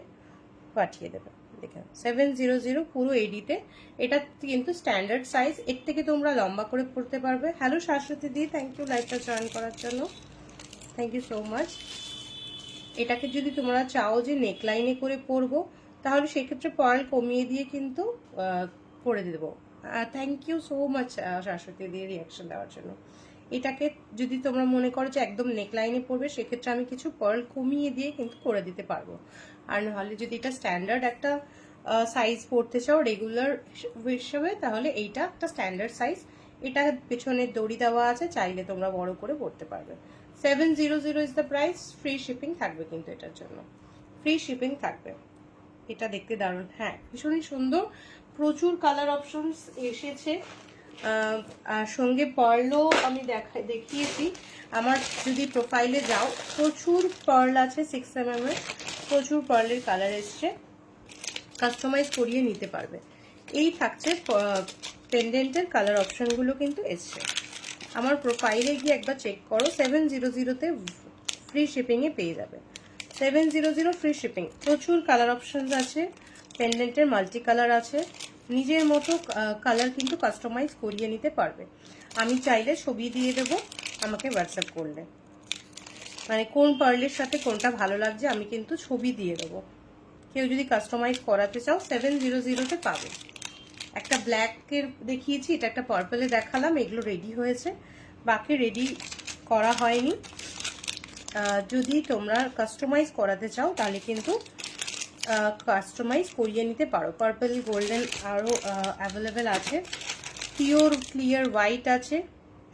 পাঠিয়ে দেবে। দেখে 700 পুরো এডিতে। এটা কিন্তু স্ট্যান্ডার্ড সাইজ, এর থেকে তোমরা লম্বা করে পড়তে পারবে। হ্যালো শাশ্বতী দি, থ্যাংক ইউ লাইভটা জয়েন করার জন্য, থ্যাংক ইউ সো মাচ। এটাকে যদি তোমরা চাও যে নেকলাইনে করে পরবো তাহলে সেক্ষেত্রে পার্ল কমিয়ে দিয়ে কিন্তু করে দেবো। Thank you so much Shashwati দিয়ে রিয়াকশন দেওয়ার জন্য। এটাকে যদি তোমরা মনে করো যে একদম নেকলাইনে পড়বে, সেক্ষেত্রে আমি কিছু পার্ল কমিয়ে দিয়ে কিন্তু করে দিতে পারবো। আর নাহলে যদি এটা স্ট্যান্ডার্ড একটা সাইজ পড়তে চাও রেগুলার হিসাবে, তাহলে এইটা একটা স্ট্যান্ডার্ড সাইজ। এটা পেছনের দড়ি দেওয়া আছে, চাইলে তোমরা বড় করে পড়তে পারবে। 700 is the price. Free shipping থাকবে কিন্তু এটার জন্য, ফ্রি শিপিং থাকবে। এটা দেখতে দারুণ, হ্যাঁ ভীষণই সুন্দর, প্রচুর কালার অপশনস এসেছে। আর সঙ্গে পার্লও আমি দেখিয়েছি। আমার যদি প্রোফাইলে যাও, প্রচুর পার্ল আছে 6mm এর, প্রচুর পার্লের কালার এসছে, কাস্টমাইজ করিয়ে নিতে পারবে। এই থাকছে পেন্ডেন্টের কালার অপশনগুলো কিন্তু এসছে। আমার প্রোফাইলে গিয়ে একবার চেক করো, 700-তে ফ্রি শিপিংয়ে পেয়ে যাবে। 700 ফ্রি শিপিং। প্রচুর কালার অপশনস আছে, পেন্ডেন্টের মাল্টি কালার আছে, নিজের মতো কালার কিন্তু কাস্টমাইজ করিয়ে নিতে পারবে। আমি চাইলে ছবি দিয়ে দেবো আমাকে হোয়াটসঅ্যাপ করলে, মানে কোন পার্লের সাথে কোনটা ভালো লাগছে আমি কিন্তু ছবি দিয়ে দেবো। কেউ যদি কাস্টমাইজ করাতে চাও 700-তে পাবে। একটা ব্ল্যাকের দেখিয়েছি, এটা একটা পার্পলে দেখালাম, এগুলো রেডি হয়েছে, বাকি রেডি করা হয়নি। যদি তোমরা কাস্টমাইজ করাতে চাও তাহলে কিন্তু কাস্টমাইজ করিয়ে নিতে পারো। পার্পল গোল্ডেন আরও অ্যাভেলেবেল আছে, পিওর ক্লিয়ার হোয়াইট আছে,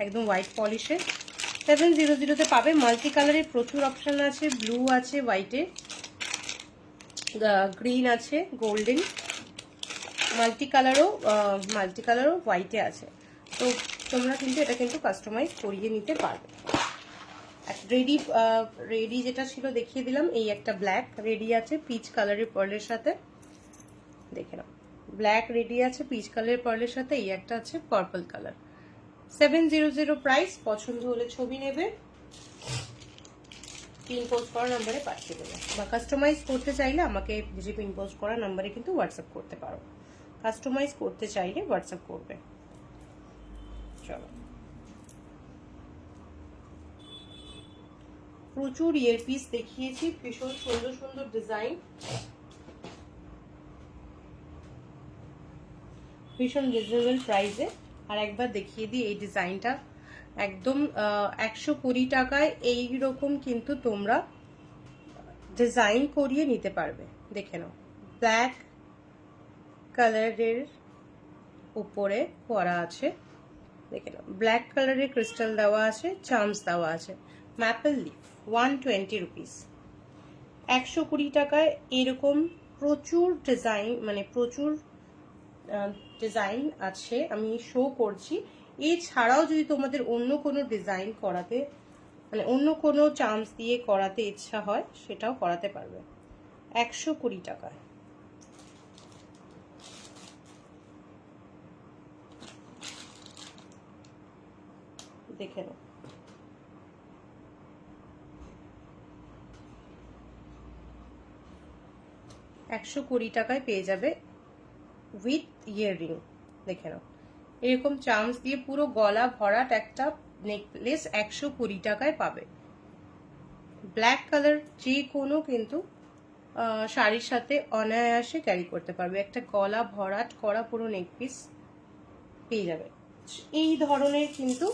একদম হোয়াইট পলিশের। 700-তে পাবে। মাল্টি কালারের প্রচুর অপশান আছে, ব্লু আছে, হোয়াইটে, গ্রিন আছে, গোল্ডেন, মাল্টি কালারও হোয়াইটে আছে। তো তোমরা কিন্তু এটা কিন্তু কাস্টমাইজ করিয়ে নিতে পারবে। রেডি যেটা ছিল দেখিয়ে দিলাম, এই একটা ব্ল্যাক রেডি আছে পিচ কালারের পার্লের সাথে, দেখে নাও, ব্ল্যাক রেডি আছে পিচ কালারের পার্লের সাথে, এই একটা আছে পার্পল কালার। 700 প্রাইস। পছন্দ হলে ছবি নেবে, পিন পোস্ট করা নাম্বারে পাঠিয়ে দেবে, বা কাস্টমাইজ করতে চাইলে আমাকে যে পিন পোস্ট করা নাম্বারে কিন্তু হোয়াটসঅ্যাপ করতে পারো। কাস্টমাইজ করতে চাইলে হোয়াটসঅ্যাপ করবে। চলো, প্রচুর ইয়ারপিস দেখিয়েছি, ভীষণ সুন্দর সুন্দর ডিজাইন, ভীষণ রিজনেবল প্রাইসে। আর একবার দেখিয়ে দিই এই ডিজাইনটা, একদম 120 টাকায় এইরকম কিন্তু তোমরা ডিজাইন করিয়ে নিতে পারবে। দেখে নাও, ব্ল্যাক কালারের উপরে করা আছে, দেখে নাও, ব্ল্যাক কালারের ক্রিস্টাল দেওয়া আছে, চার্মস দেওয়া আছে, ম্যাপল লিফ, 120 রুপিস। 120 টাকায় এরকম প্রচুর ডিজাইন, মানে প্রচুর ডিজাইন আছে, আমি শো করছি। এছাড়াও যদি তোমাদের অন্য কোনো ডিজাইন করাতে, মানে অন্য কোনো চার্মস দিয়ে করাতে ইচ্ছা হয়, সেটাও করাতে পারবে 120 টাকায়। দেখে নাও, টাকায় পেয়ে যাবে উইথ ইয়াররিং। দেখে নাও, এরকম চার্মস দিয়ে পুরো গলা ভরাট একটা নেকলেস 120 টাকায় পাবে। ব্ল্যাক কালার যে কোনো কিন্তু শাড়ির সাথে অনায়াসে ক্যারি করতে পারবে, একটা গলা ভরাট করা পুরো নেকপিস পেয়ে যাবে। এই ধরনের কিন্তু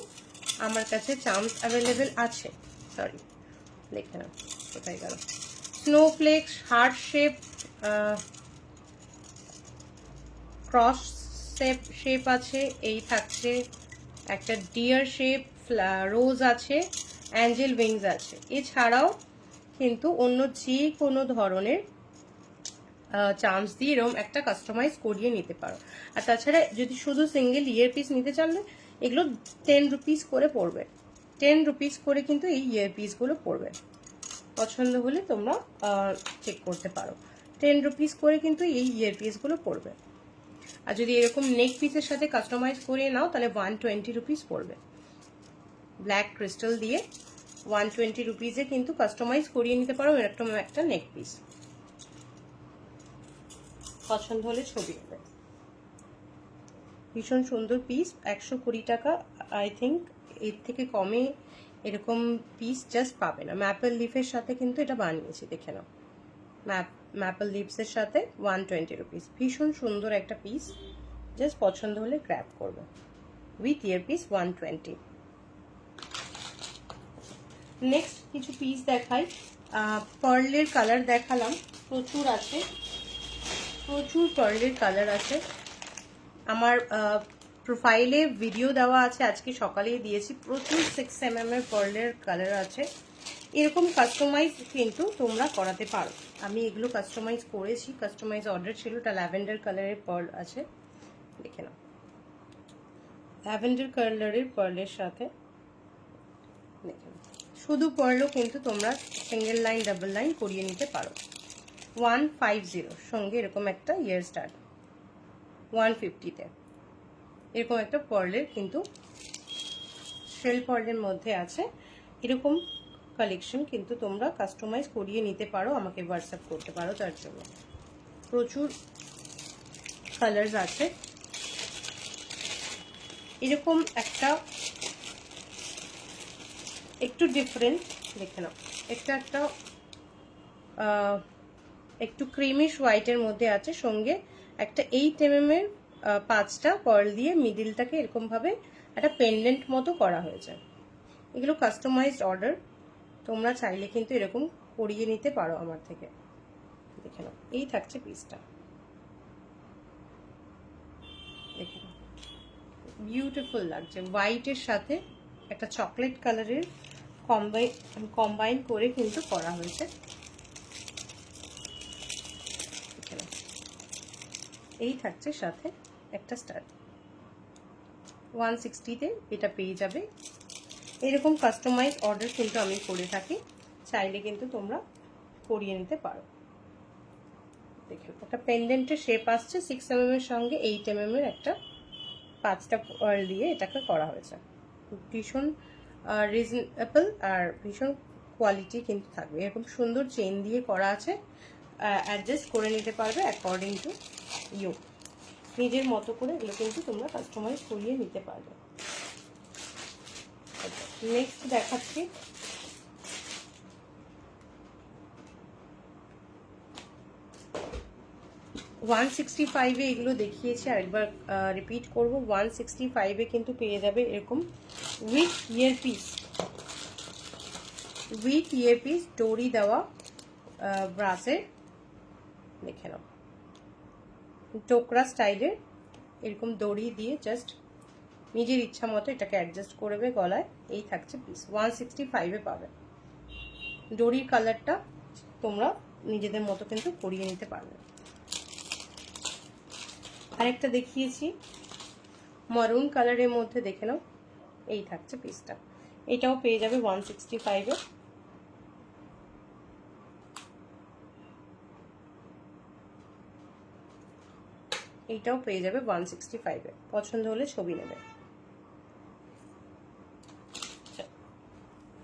আমার কাছে চার্মস অ্যাভেলেবেল আছে। সরি, দেখে নাও কোথায় গেল, snowflakes, heart shape, cross shape আছে, এই থাকছে একটা ডিয়ার শেপ, রোজ আছে, অ্যাঞ্জেল উইংস আছে। এছাড়াও কিন্তু অন্য যে কোনো ধরনের চার্মস দিয়ে এরকম একটা কাস্টমাইজ করিয়ে নিতে পারো। আর তাছাড়া যদি শুধু সিঙ্গেল ইয়ারপিস নিতে চাইলে এগুলো 10 রুপিস করে পড়বে, 10 রুপিস করে কিন্তু এই ইয়ারপিসগুলো পড়বে। পছন্দ হলে তোমরা চেক করতে পারো, 10 রুপিস করে কিন্তু এই ইয়ারপিসগুলো পড়বে। আর যদি এরকম নেক পিসের সাথে কাস্টমাইজ করে নাও তাহলে 120 রুপিস পড়বে। ব্ল্যাক ক্রিস্টাল দিয়ে 120 রুপিসে কিন্তু কাস্টমাইজ করিয়ে নিতে পারো এরকম একটা নেক পিস। পছন্দ হলে ছবি নেবে। ভীষণ সুন্দর পিস, 120 টাকা। আই থিঙ্ক এর থেকে কমে এরকম পিস জাস্ট পাবে না। ম্যাপল লিফের সাথে কিন্তু এটা বানিয়েছি, দেখে নাও, ম্যাপল লিভসের সাথে 120 রুপিস। ভীষণ সুন্দর একটা পিস, জাস্ট পছন্দ হলে গ্র্যাব করবে। With earpiece 120। নেক্সট কিছু পিস দেখাই। পার্লের কালার দেখালাম, প্রচুর আছে, প্রচুর পার্লের কালার আছে। আমার প্রোফাইলে ভিডিও দেওয়া আছে, আজকে সকালেই দিয়েছি। প্রচুর 6mm এর পার্লের কালার আছে। এরকম কাস্টমাইজ কিন্তু তোমরা করাতে পারো। আমি এগুলো কাস্টমাইজ করেছি, কাস্টমাইজ অর্ডার ছিল। এটা ল্যাভেন্ডার কালারের পার্ল আছে, দেখে নাও। ল্যাভেন্ডার কালারের পার্লের সাথে দেখে নাও। শুধু পার্লও কিন্তু তোমরা সিঙ্গেল লাইন ডাবল লাইন করিয়ে নিতে পারো। 150 সঙ্গে এরকম একটা ইয়ার স্টার, 150-তে এরকম একটা পার্লের কিন্তু শেল পার্লের মধ্যে আছে। এরকম কালেকশন কিন্তু তোমরা কাস্টমাইজ করিয়ে নিতে পারো, আমাকে হোয়াটসঅ্যাপ করতে পারো। তার জন্য প্রচুর কালার্স আছে। এরকম একটা একটু ডিফারেন্ট দেখে নাও, একটা একটু ক্রিমিশ হোয়াইটের মধ্যে আছে, সঙ্গে একটা 8mm এর 5টা পার্ল দিয়ে মিডিলটাকে এরকম ভাবে একটা পেন্ডেন্ট মতো করা হয়েছে। এগুলো কাস্টমাইজড অর্ডার, তোমরা চাইলে কিন্তু এরকম করিয়ে নিতে পারো আমার থেকে। দেখে নাও, এই থাকছে পিসটা, দেখে নাও, বিউটিফুল লাগছে। হোয়াইটের সাথে একটা চকলেট কালারের কম্বাইন করে কিন্তু করা হয়েছে। এই থাকছে সাথে একটা স্টার, 160-তে এটা পেয়ে যাবে। এরকম কাস্টমাইজ অর্ডার কিন্তু আমি করে থাকি, চাইলে কিন্তু তোমরা করিয়ে নিতে পারো। দেখো, একটা পেন্ডেন্টের শেপ আসছে, 6mm এর সঙ্গে 8mm এর একটা 5টা পার্ল দিয়ে এটাকে করা হয়েছে। ভীষণ রিজনেবল আর ভীষণ কোয়ালিটি কিন্তু থাকবে। এরকম সুন্দর চেন দিয়ে করা আছে, অ্যাডজাস্ট করে নিতে পারবে অ্যাকর্ডিং টু ইউ। নিজের মতো করে এগুলো কিন্তু তোমরা কাস্টমাইজ করিয়ে নিতে পারবে। নেক্সট দেখাচ্ছি $165 এগুলো দেখিয়েছি, আরেকবার রিপিট করব। $165 কিন্তু পেয়ে যাবে এরকম উইথ ইয়ারপিস ডোরি দেওয়া ব্রাসের, দেখে নাও, টোকরা স্টাইলের এরকম দড়ি দিয়ে জাস্ট নিজের ইচ্ছা মতো এটাকে অ্যাডজাস্ট করবে গলায়। এই থাকছে পিস, 165-এ পাবে। দড়ির কালারটা তোমরা নিজেদের মতো কিন্তু করিয়ে নিতে পারবে। আরেকটা দেখিয়েছি মারুন কালারের মধ্যে, দেখে নাও, এই থাকছে পিসটা। এটাও পেয়ে যাবে 165-এ। এইটাও পেয়ে যাবে 165-এ। পছন্দ হলে ছবি নেবে।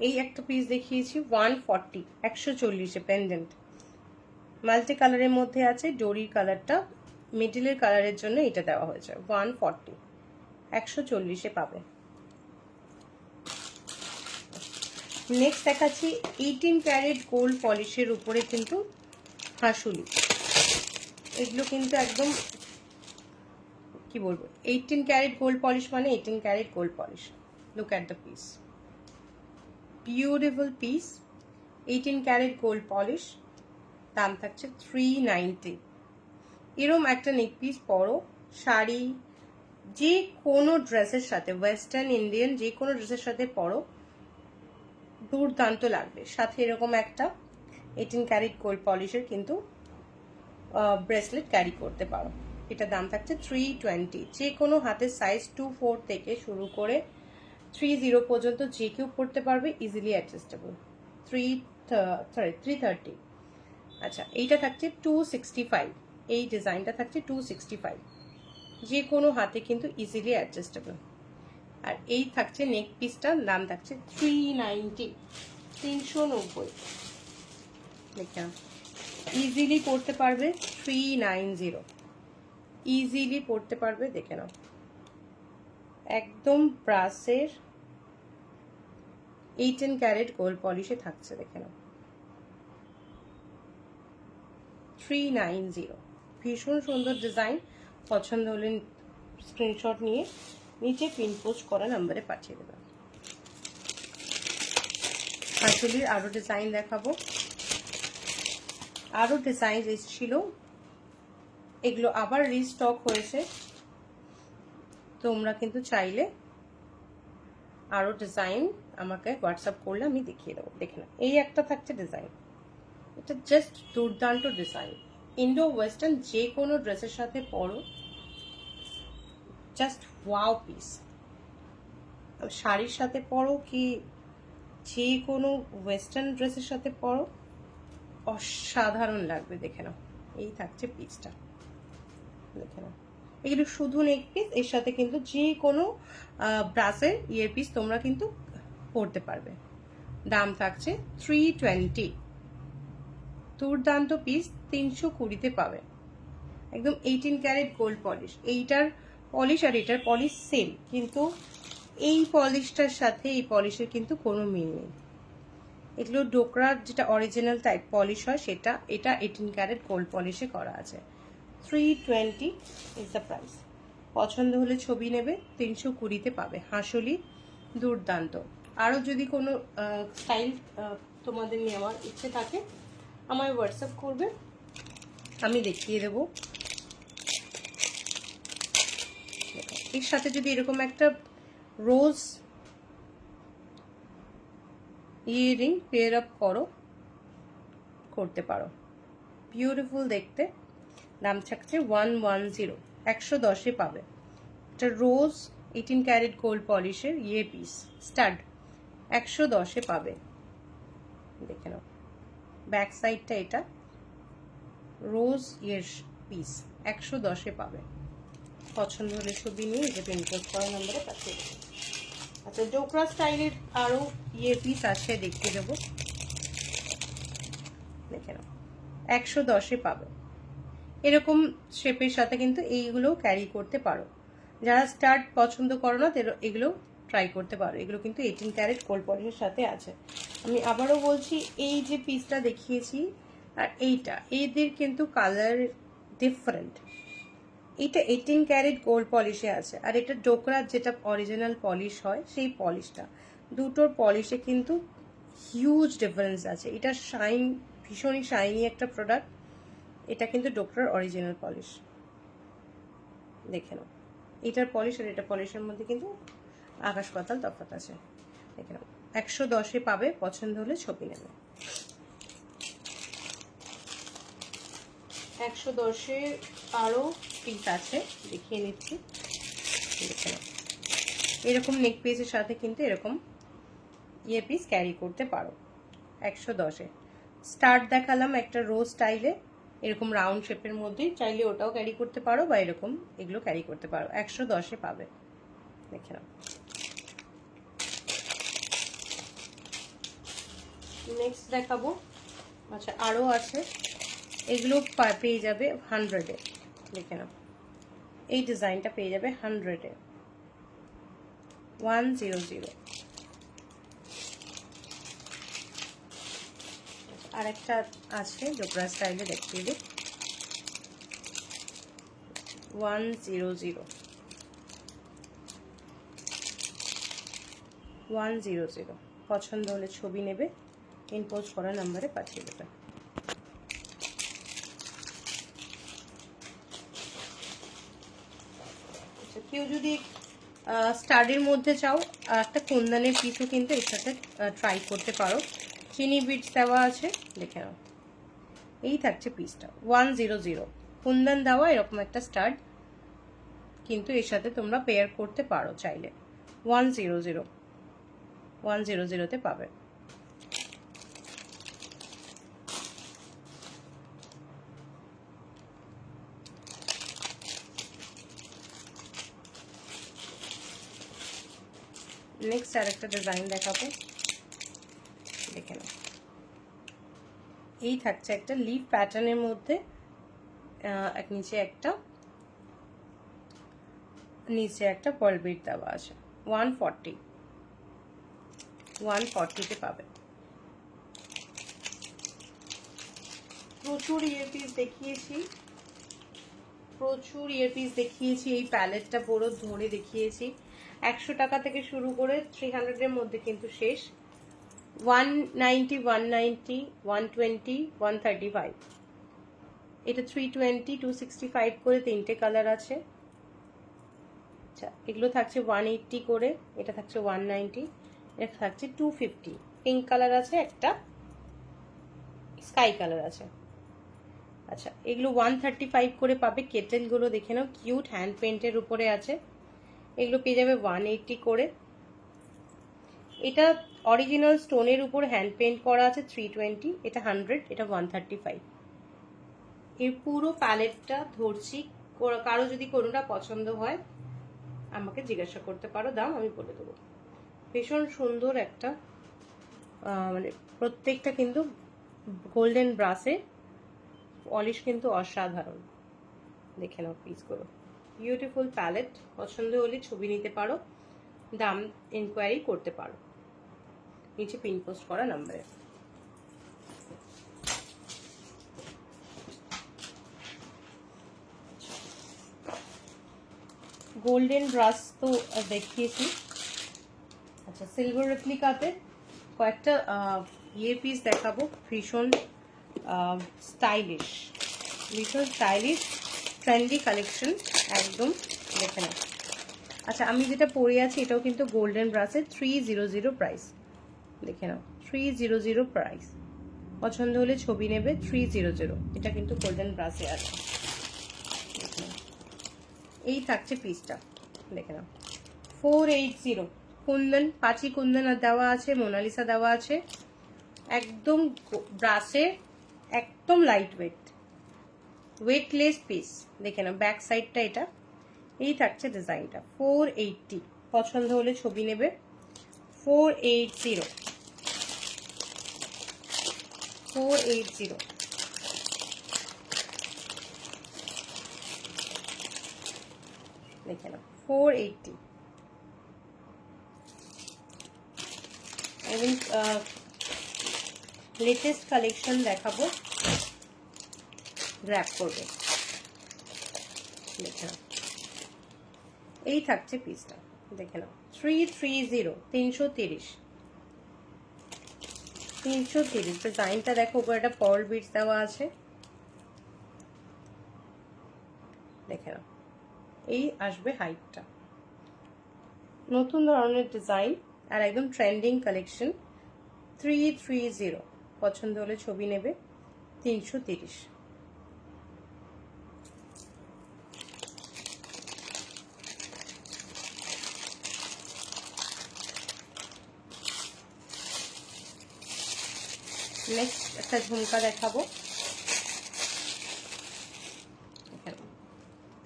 এই একটা পিস দেখিয়েছি 140, 140-এ পেন্ডেন্ট, মাল্টি কালারের মধ্যে আছে। ডোরির কালারটা মিডিলের কালারের জন্য এটা দেওয়া হয়েছে। 140, 140-এ পাবে। নেক্সট দেখাচ্ছি 18 ক্যারেট গোল্ড পলিশের উপরে কিন্তু হাসুলি। এগুলো কিন্তু একদম কি বলবো, 18 ক্যারেট গোল্ড পলিশ মানে 18 carat gold polish. Look at the piece, beautiful piece, 18 carat gold polish. দাম থাকছে 390। এরম একটা নেক পিস পরো, শাড়ি, যে কোনো ড্রেসের সাথে, ওয়েস্টার্ন ইন্ডিয়ান যে কোনো ড্রেসের সাথে পরো, দুর্দান্ত লাগবে। সাথে এরকম একটা 18 ক্যারেট গোল্ড পলিশের কিন্তু ব্রেসলেট ক্যারি করতে পারো। এটা দাম থাকছে 320। যে কোনো হাতের সাইজ 24 থেকে শুরু করে 30 পর্যন্ত যে কেউ পড়তে পারবে, ইজিলি অ্যাডজাস্টেবল। 330। আচ্ছা, এইটা থাকছে 265। এই ডিজাইনটা থাকছে 265, যে কোনো হাতে কিন্তু ইজিলি অ্যাডজাস্টেবল। আর এই থাকছে নেক পিসটার দাম থাকছে 390, 390। দেখে ইজিলি পড়তে পারবে, 390 ইজিলি পড়তে পারবে। দেখে নাও, একদম ব্রাসের 18 ক্যারেট গোল্ড পলিশে থাকছে। দেখে নাও, 390। ভীষণ সুন্দর ডিজাইন। পছন্দ হলে স্ক্রিনশট নিয়ে নিচে পিন পোস্ট করা নাম্বারে পাঠিয়ে দেবেন। হাঁসুলির আরো ডিজাইন দেখাবো, আরো ডিজাইন এসেছিল, এগুলো আবার রিস্টক হয়েছে। তোমরা কিন্তু চাইলে আরো ডিজাইন আমাকে হোয়াটসঅ্যাপ করলে আমি দেখিয়ে দেবো। দেখে না, এই একটা থাকছে ডিজাইন, এটা জাস্ট দুর্দান্ত ডিজাইন। ইন্ডো ওয়েস্টার্ন যে কোনো ড্রেসের সাথে পরো, জাস্ট ওয়াও পিস। শাড়ির সাথে পরো কি যে কোনো ওয়েস্টার্ন ড্রেসের সাথে পরো, অসাধারণ লাগবে। দেখে নাও, এই থাকছে পিসটা, দেখে নাও। এগুলো শুধু নেক পিস, এর সাথে কিন্তু যে কোনো ব্রাসের ইয়ার পিস তোমরা কিন্তু পরতে পারবে। দাম থাকছে 320। দুর্দান্ত পিস, 320-তে পাবে। একদম 18 ক্যারেট গোল্ড পলিশ। এইটার পলিশ আর এটার পলিশ সেম, কিন্তু এই পলিশটার সাথে এই পলিশের কিন্তু কোনো মিল নেই। এগুলো ডোকরার যেটা অরিজিনাল টাইপ পলিশ হয় সেটা, এটা 18 ক্যারেট গোল্ড পলিশে করা আছে। 320 ইজ দ্য প্রাইস। পছন্দ হলে ছবি নেবে, 320-তে পাবে। হাঁসুলি দুর্দান্ত। আরও যদি কোনো স্টাইল তোমাদের নেওয়ার ইচ্ছে থাকে আমায় হোয়াটসঅ্যাপ করবে, আমি দেখিয়ে দেব। এর সাথে যদি এরকম একটা রোজ ইয়ারিং পেয়ার আপ করতে পারো, বিউটিফুল দেখতে। দাম থাকছে 110, 110-এ পাবে। এটা রোজ 18 ক্যারেট গোল্ড পলিশের ইয়ে পিস স্টাড, 110-এ পাবে। দেখে নাও, ব্যাক সাইডটা এটা রোজ ইয়ের পিস, 110-এ পাবে। পছন্দ হলে ছবি নিয়ে যে পিনকোড করা নম্বরে পাঠিয়ে দেবো। আচ্ছা, ডোকরা স্টাইলের আরো ইয়ে পিস আছে, দেখিয়ে দেবো। দেখে নাও, 110-এ পাবে। এরকম শেপের সাথে কিন্তু এইগুলো ক্যারি করতে পারো। যারা স্টার্ট পছন্দ করো না এগুলো ট্রাই করতে পারো। এগুলো কিন্তু 18 ক্যারেট গোল্ড পলিশের সাথে আছে। আমি আবারও বলছি, এই যে পিসটা দেখিয়েছি আর এইটা, এদের কিন্তু কালার ডিফারেন্ট। এইটা 18 ক্যারেট গোল্ড পলিশে আছে, আর এটা ডোকরার যেটা অরিজিনাল পলিশ হয় সেই পলিশটা। দুটোর পলিশে কিন্তু হিউজ ডিফারেন্স আছে। এটা শাইন, ভীষণই শাইনি একটা প্রোডাক্ট। এটা কিন্তু ডোকরার অরিজিনাল পলিশ। দেখে নাও, এটার পলিশ আর এটা পলিশের মধ্যে কিন্তু আকাশ পাতাল তফাৎ আছে। দেখে নাও, 110-এ পাবে। পছন্দ হলে ছবি নেবে। 110-এ আরো পিস আছে, দেখিয়ে নিচ্ছি। দেখে নাও, এরকম নেক পিসের সাথে কিন্তু এরকম ইয়ে পিস ক্যারি করতে পারো। 110-এ স্টার্ট দেখালাম একটা রোজ স্টাইলে, এরকম রাউন্ড শেপের মধ্যে, চাইলে ওটাও ক্যারি করতে পারো বা এরকম এগুলো ক্যারি করতে পারো। 110-এ পাবে। দেখে নাও, নেক্সট দেখাবো। আচ্ছা, আরো আছে, এগুলো পেয়ে যাবে 100-এ। দেখে নাও, এই ডিজাইনটা পেয়ে যাবে 100-এ, 100। আর একটা আছে ডোকরা স্টাইলে, দেখিয়ে দিই। 100, 100। পছন্দ হলে ছবি নেবে, ইনপোজ করা নাম্বারে পাঠিয়ে দেবে। কেউ যদি স্টাডির মধ্যে চাও, একটা কুন্দনের পিসও কিন্তু এর সাথে ট্রাই করতে পারো। চিনি বিটস দেওয়া আছে, দেখে নাও। এই থাকছে পিসটা 100, কুন্দন দেওয়া এরকম একটা স্টাড কিন্তু এর সাথে তোমরা পেয়ার করতে পারো চাইলে। 100, 100-তে পাবে। নেক্সট আর একটা ডিজাইন দেখাবো, দেখে নাও। এই থাকছে একটা লিভ প্যাটার্নের মধ্যে, নিচে একটা পার্ল বিট দেওয়া আছে। 140-তে পাবে। প্রচুর ইয়ারপিস দেখিয়েছি, এই প্যালেটটা পুরো ধরে দেখিয়েছি। 100 টাকা থেকে শুরু করে 300-এর মধ্যে কিন্তু শেষ। 190, 190, 120, 135, এটা 320, 265 করে তিনটে কালার আছে। আচ্ছা, এগুলো থাকছে 180 করে, এটা থাকছে 190, এটা থাকছে 250। পিঙ্ক কালার আছে, একটা স্কাই কালার আছে। আচ্ছা, এগুলো 135 করে পাবে। কেটেলগুলো দেখে নাও, কিউট হ্যান্ড পেন্টের উপরে আছে। এগুলো পেয়ে যাবে 180 করে। এটা অরিজিনাল স্টোনের উপর হ্যান্ড পেন্ট করা আছে 320, এটা 100, এটা 135। এর পুরো প্যালেটটা ধরছি, কারো যদি কোনোটা পছন্দ হয় আমাকে জিজ্ঞাসা করতে পারো, দাম আমি বলে দেবো। ভীষণ সুন্দর একটা, মানে প্রত্যেকটা কিন্তু গোল্ডেন ব্রাশে, পলিশ কিন্তু অসাধারণ। দেখে নাও পিসগুলো, বিউটিফুল প্যালেট। পছন্দ হলে ছবি নিতে পারো, দাম ইনকোয়ারি করতে পারো নিচে পিন পোস্ট করা নাম্বারে। গোল্ডেন ব্রাশ তো দেখিয়েছি। আচ্ছা, সিলভার রেপ্লিকাতে কয়েকটা ইয়ে পিস দেখাবো, ভীষণ স্টাইলিশ, ট্রেন্ডি কালেকশন একদম, দেখে নাও। আচ্ছা, আমি যেটা পরে আছি এটাও কিন্তু গোল্ডেন ব্রাশের 300 প্রাইস, দেখে নাও 300 প্রাইস। পছন্দ হলে ছবি নেবে। 300, এটা কিন্তু গোল্ডেন ব্রাশে আছে। এই থাকছে পিসটা, দেখে নাও 480। কুন্দন, পাঁচি কুন্দন দেওয়া আছে, মোনালিসা দেওয়া আছে, একদম ব্রাশে, একদম লাইট ওয়েটলেস পিস। দেখে নাও ব্যাক সাইডটা এটা। এই থাকছে ডিজাইনটা 480। পছন্দ হলে ছবি নেবে। 480, 480। দেখে নাও 480। এবং লেটেস্ট কালেকশন দেখাবো, গ্র্যাব করবে। দেখে নাও, এই থাকছে পিসটা, দেখে নাও 330, 330, 330। ডিজাইনটা দেখো, উপরে একটা পার্ল বিটস দেওয়া আছে, দেখে নাও। এই আসবে হাইটটা, নতুন ধরনের ডিজাইন আর একদম ট্রেন্ডিং কালেকশন। 330, পছন্দ হলে ছবি নেবে। 330। নেক্সট একটা ঝুমকা দেখাবো,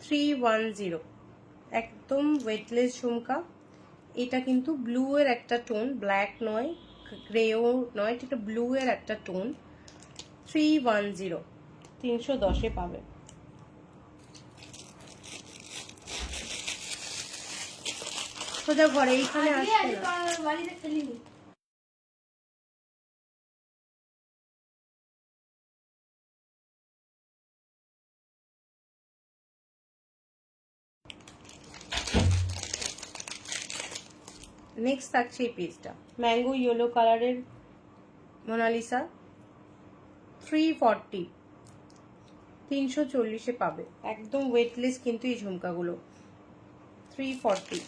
310, একদম ওয়েটলেস ঝুমকা। এটা কিন্তু ব্লু এর একটা টোন, ব্ল্যাক নয়, গ্রেও নয়, এটা ব্লু এর একটা টোন। 310, 310 পাবে। সোজা ঘরে, এইখানে আসবে না। নেক্সট থাকছে এই পিসটা, ম্যাঙ্গো ইয়েলো কালারের মোনালিসা। 340, 340 পাবে। একদম ওয়েটলেস কিন্তু এই ঝুমকাগুলো। 340।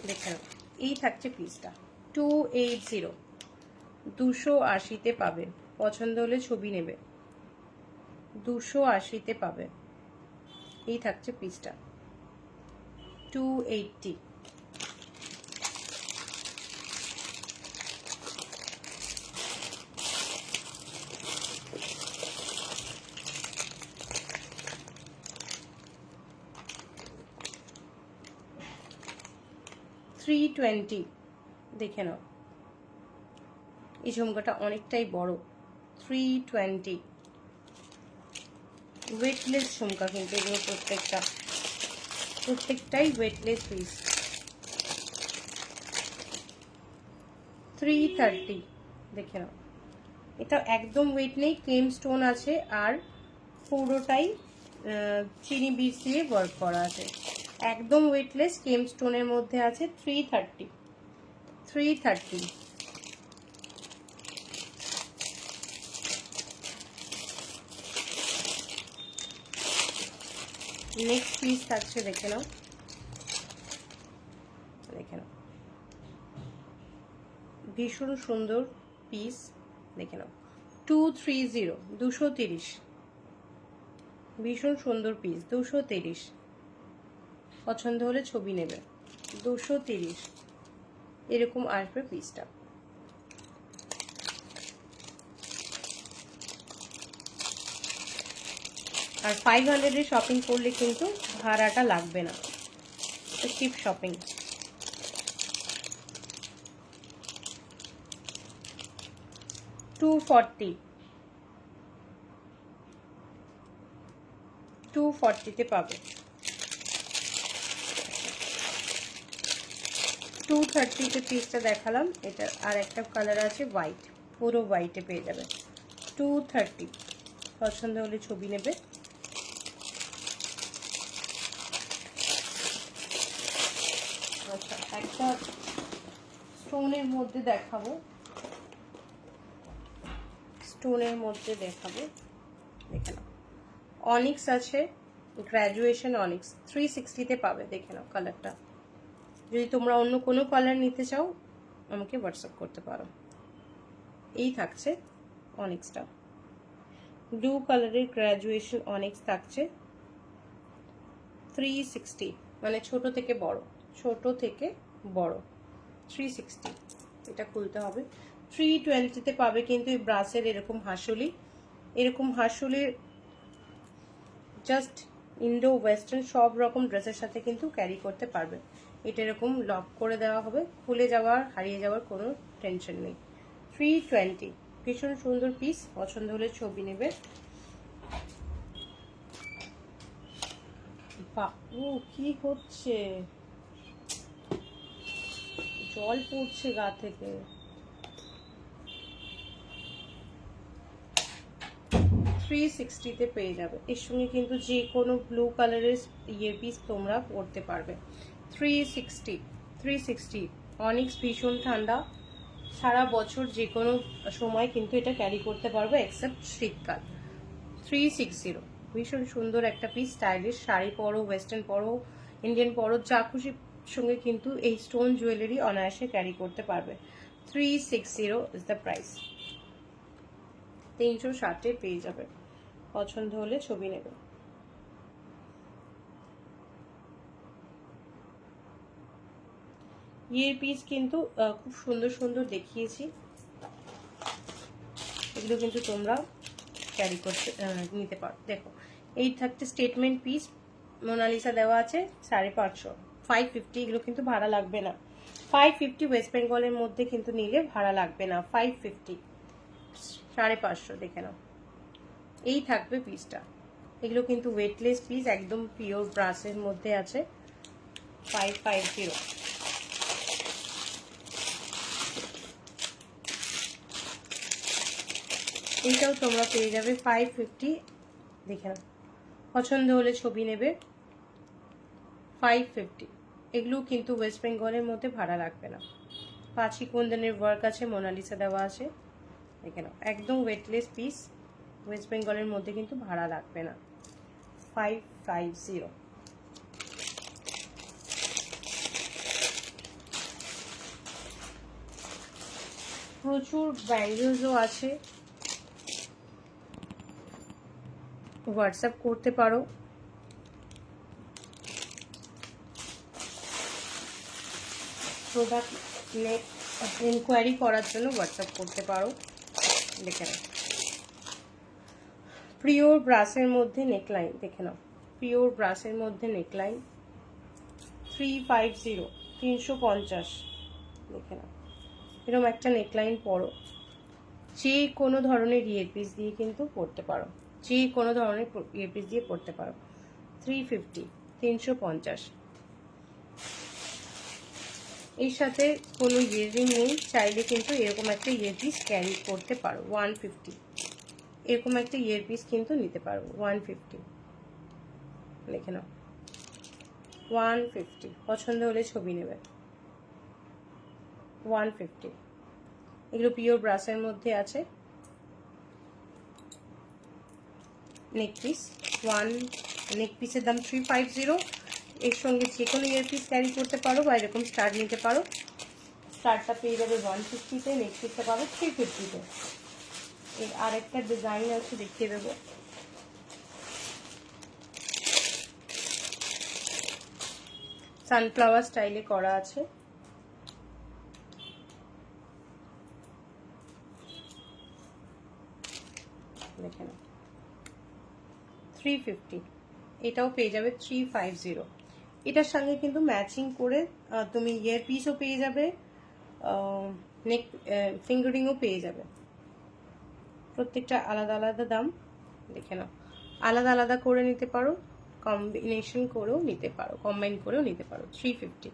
দেখে এই থাকছে পিসটা 280, 280 পাবে। পছন্দ হলে ছবি নেবে। 280 পাবে। এই থাকছে পিসটা 280। $320, দেখে নাও এই ঝুমকাটা অনেকটাই বড়। 320, ওয়েটলেস ঝুমকা কিন্তু এগুলো প্রত্যেকটাই ওয়েটলেস পিস। 330, দেখে নাও এটা একদম ওয়েট নেই, ক্লেম স্টোন আছে আর পুরোটাই চিনি বিটস দিয়ে ওয়ার্ক করা আছে, একদম ওয়েটলেস, কেম স্টোনের মধ্যে আছে। 330 নেক্সট পিস থাকছে, দেখে নাও, দেখে নাও, ভীষণ সুন্দর পিস, দেখে নাও। 230, 230, ভীষণ সুন্দর পিস, 230। পছন্দ হলে ছবি নেবে। 230 এরকম আসবে পিসটা। আর 500 শপিং করলে কিন্তু ভাড়াটা লাগবে না, চিপ শপিং। $240 পাবে। 230 পিসটা দেখালাম। এটা আর একটা কালার আছে হোয়াইট, পুরো হোয়াইটে পেয়ে যাবে। 230, পছন্দ হলে ছবি নেবে। আচ্ছা, একটা স্টোনের মধ্যে দেখাবো, দেখে নাও। অনিক্স আছে, গ্র্যাজুয়েশন অনিক্স, 360 পাবে, দেখে নাও কালারটা। যদি তোমরা অন্য কোনো কালার নিতে চাও আমাকে হোয়াটসঅ্যাপ করতে পারো। এই থাকছে অনিক্সটা, ব্লু কালারের গ্র্যাজুয়েশন অনিক্স থাকছে। 360, মানে ছোট থেকে বড়, 360। এটা খুলতে হবে। 320 পাবে কিন্তু এই ব্রাসের এরকম হাসুলির জাস্ট ইন্ডো ওয়েস্টার্ন সব রকম ড্রেসের সাথে কিন্তু ক্যারি করতে পারবে। এটা এরকম লক করে দেওয়া হবে, খুলে যাওয়ার, হারিয়ে যাওয়ার কোনো টেনশন নেই। 320, ভীষণ সুন্দর পিস, পছন্দ হলে ছবি নেবে। ও কি হচ্ছে, জল পড়ছে গা থেকে। 360 পেয়ে যাবে। এর সঙ্গে কিন্তু যে কোনো ব্লু কালারের ইয়ারপিস তোমরা পরতে পারবে। 360 অনিক্স, ভীষণ ঠান্ডা, সারা বছর যে কোনো সময় কিন্তু এটা ক্যারি করতে পারবে এক্সেপ্ট শীতকাল। 360, ভীষণ সুন্দর একটা পিস, স্টাইলিশ। শাড়ি পরো, ওয়েস্টার্ন পরো, ইন্ডিয়ান পরো, যা খুশির সঙ্গে কিন্তু এই স্টোন জুয়েলারি অনায়াসে ক্যারি করতে পারবে। 360 ইজ দ্য প্রাইস। 360 পেয়ে যাবে, পছন্দ হলে ছবি নেবে। ইয়ের পিস কিন্তু খুব সুন্দর সুন্দর দেখিয়েছি, এগুলো কিন্তু তোমরা ক্যারি করতে নিতে পারো। দেখো, এই থাকতে স্টেটমেন্ট পিস, মোনালিসা দেওয়া আছে 550, 550, এগুলো কিন্তু ভাড়া লাগবে না। 550 ওয়েস্ট বেঙ্গলের মধ্যে কিন্তু নিলে ভাড়া লাগবে না। 550, 550, দেখে নাও। এই থাকবে পিসটা, এগুলো কিন্তু ওয়েটলেস পিস, একদম পিওর ব্রাসের মধ্যে আছে। 550। এইটাও তোমরা পেয়ে যাবে 550, দেখে নাও, পছন্দ হলে ছবি নেবে। 550, এগুলো কিন্তু ওয়েস্ট বেঙ্গলের মধ্যে ভাড়া লাগবে না। পাঁচি কুন্দনের ওয়ার্ক আছে, মোনালিসা দেওয়া আছে, দেখে নাও, একদম ওয়েটলেস পিস, ওয়েস্ট বেঙ্গলের মধ্যে কিন্তু ভাড়া লাগবে না। 550। প্রচুর ব্যাঙ্গেলসও আছে, হোয়াটসঅ্যাপ করতে পারো। প্রোডাক্ট ইনকোয়ারি করার জন্য হোয়াটসঅ্যাপ করতে পারো। দেখে নাও, পিওর ব্রাসের মধ্যে নেকলাইন, দেখে নাও, পিওর ব্রাসের মধ্যে নেকলাইন। 350, 350, দেখে নাও, এরকম একটা নেকলাইন পরো, যে কোনো ধরনের ইয়ারপিস দিয়ে কিন্তু পরতে পারো, যে কোনো ধরনের ইয়ারপিস দিয়ে পরতে পারো। 350, 350। এর সাথে কোনো ইয়াররিং নেই, চাইলে কিন্তু এরকম একটা ইয়ারপিস ক্যারি করতে পারো। 150, এরকম একটা ইয়ারপিস কিন্তু নিতে পারো। 150। লিখে নাও 150। পছন্দ হলে ছবি নেবে। 150। এগুলো পিওর ব্রাসের মধ্যে আছে। নেক পিস নেক পিসের দাম 350। এর সঙ্গে যে কোনো ইয়ারপিস ক্যারি করতে পারো বা এরকম স্টার নিতে পারো। স্টারটা পেয়ে যাবে 150-তে, নেক পিসটা পাবে 350-তে। এর আরেকটা ডিজাইন আছে, দেখিয়ে দেবো। সানফ্লাওয়ার স্টাইলে করা আছে। দেখে নাও 350। এটাও পেয়ে যাবে 350। এটার সঙ্গে কিন্তু ম্যাচিং করে তুমি ইয়ার পিসও পেয়ে যাবে, নেক ফিঙ্গারিংও পেয়ে যাবে। প্রত্যেকটা আলাদা আলাদা দাম। দেখে নাও, আলাদা আলাদা করে নিতে পারো, কম্বিনেশন করেও নিতে পারো, কম্বাইন করেও নিতে পারো। 350।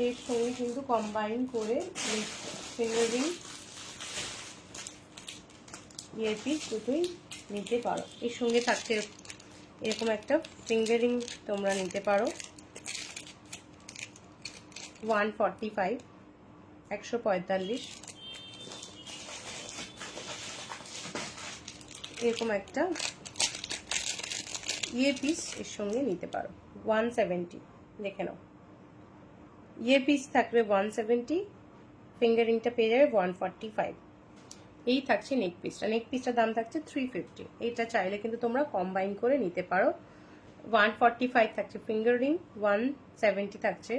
এর সঙ্গে কিন্তু কম্বাইন করে ফিঙ্গারিং ইয়ারপিস দুটোই নিতে পারো। এর সঙ্গে থাকছে এরকম একটা ফিঙ্গারিং তোমরা নিতে পারো 145, 145। এরকম একটা ইয়ারপিস এর সঙ্গে নিতে পারো 170। দেখে নাও, ইয়ারপিস থাকবে 170, ফিঙ্গারিংটা পেয়ে যাবে 145। এই থাকছে নেক পিসটা। নেক পিসটার দাম থাকছে 350। এইটা চাইলে কিন্তু তোমরা কম্বাইন করে নিতে পারো। 145 থাকছে ফিঙ্গারিং, 170 থাকছে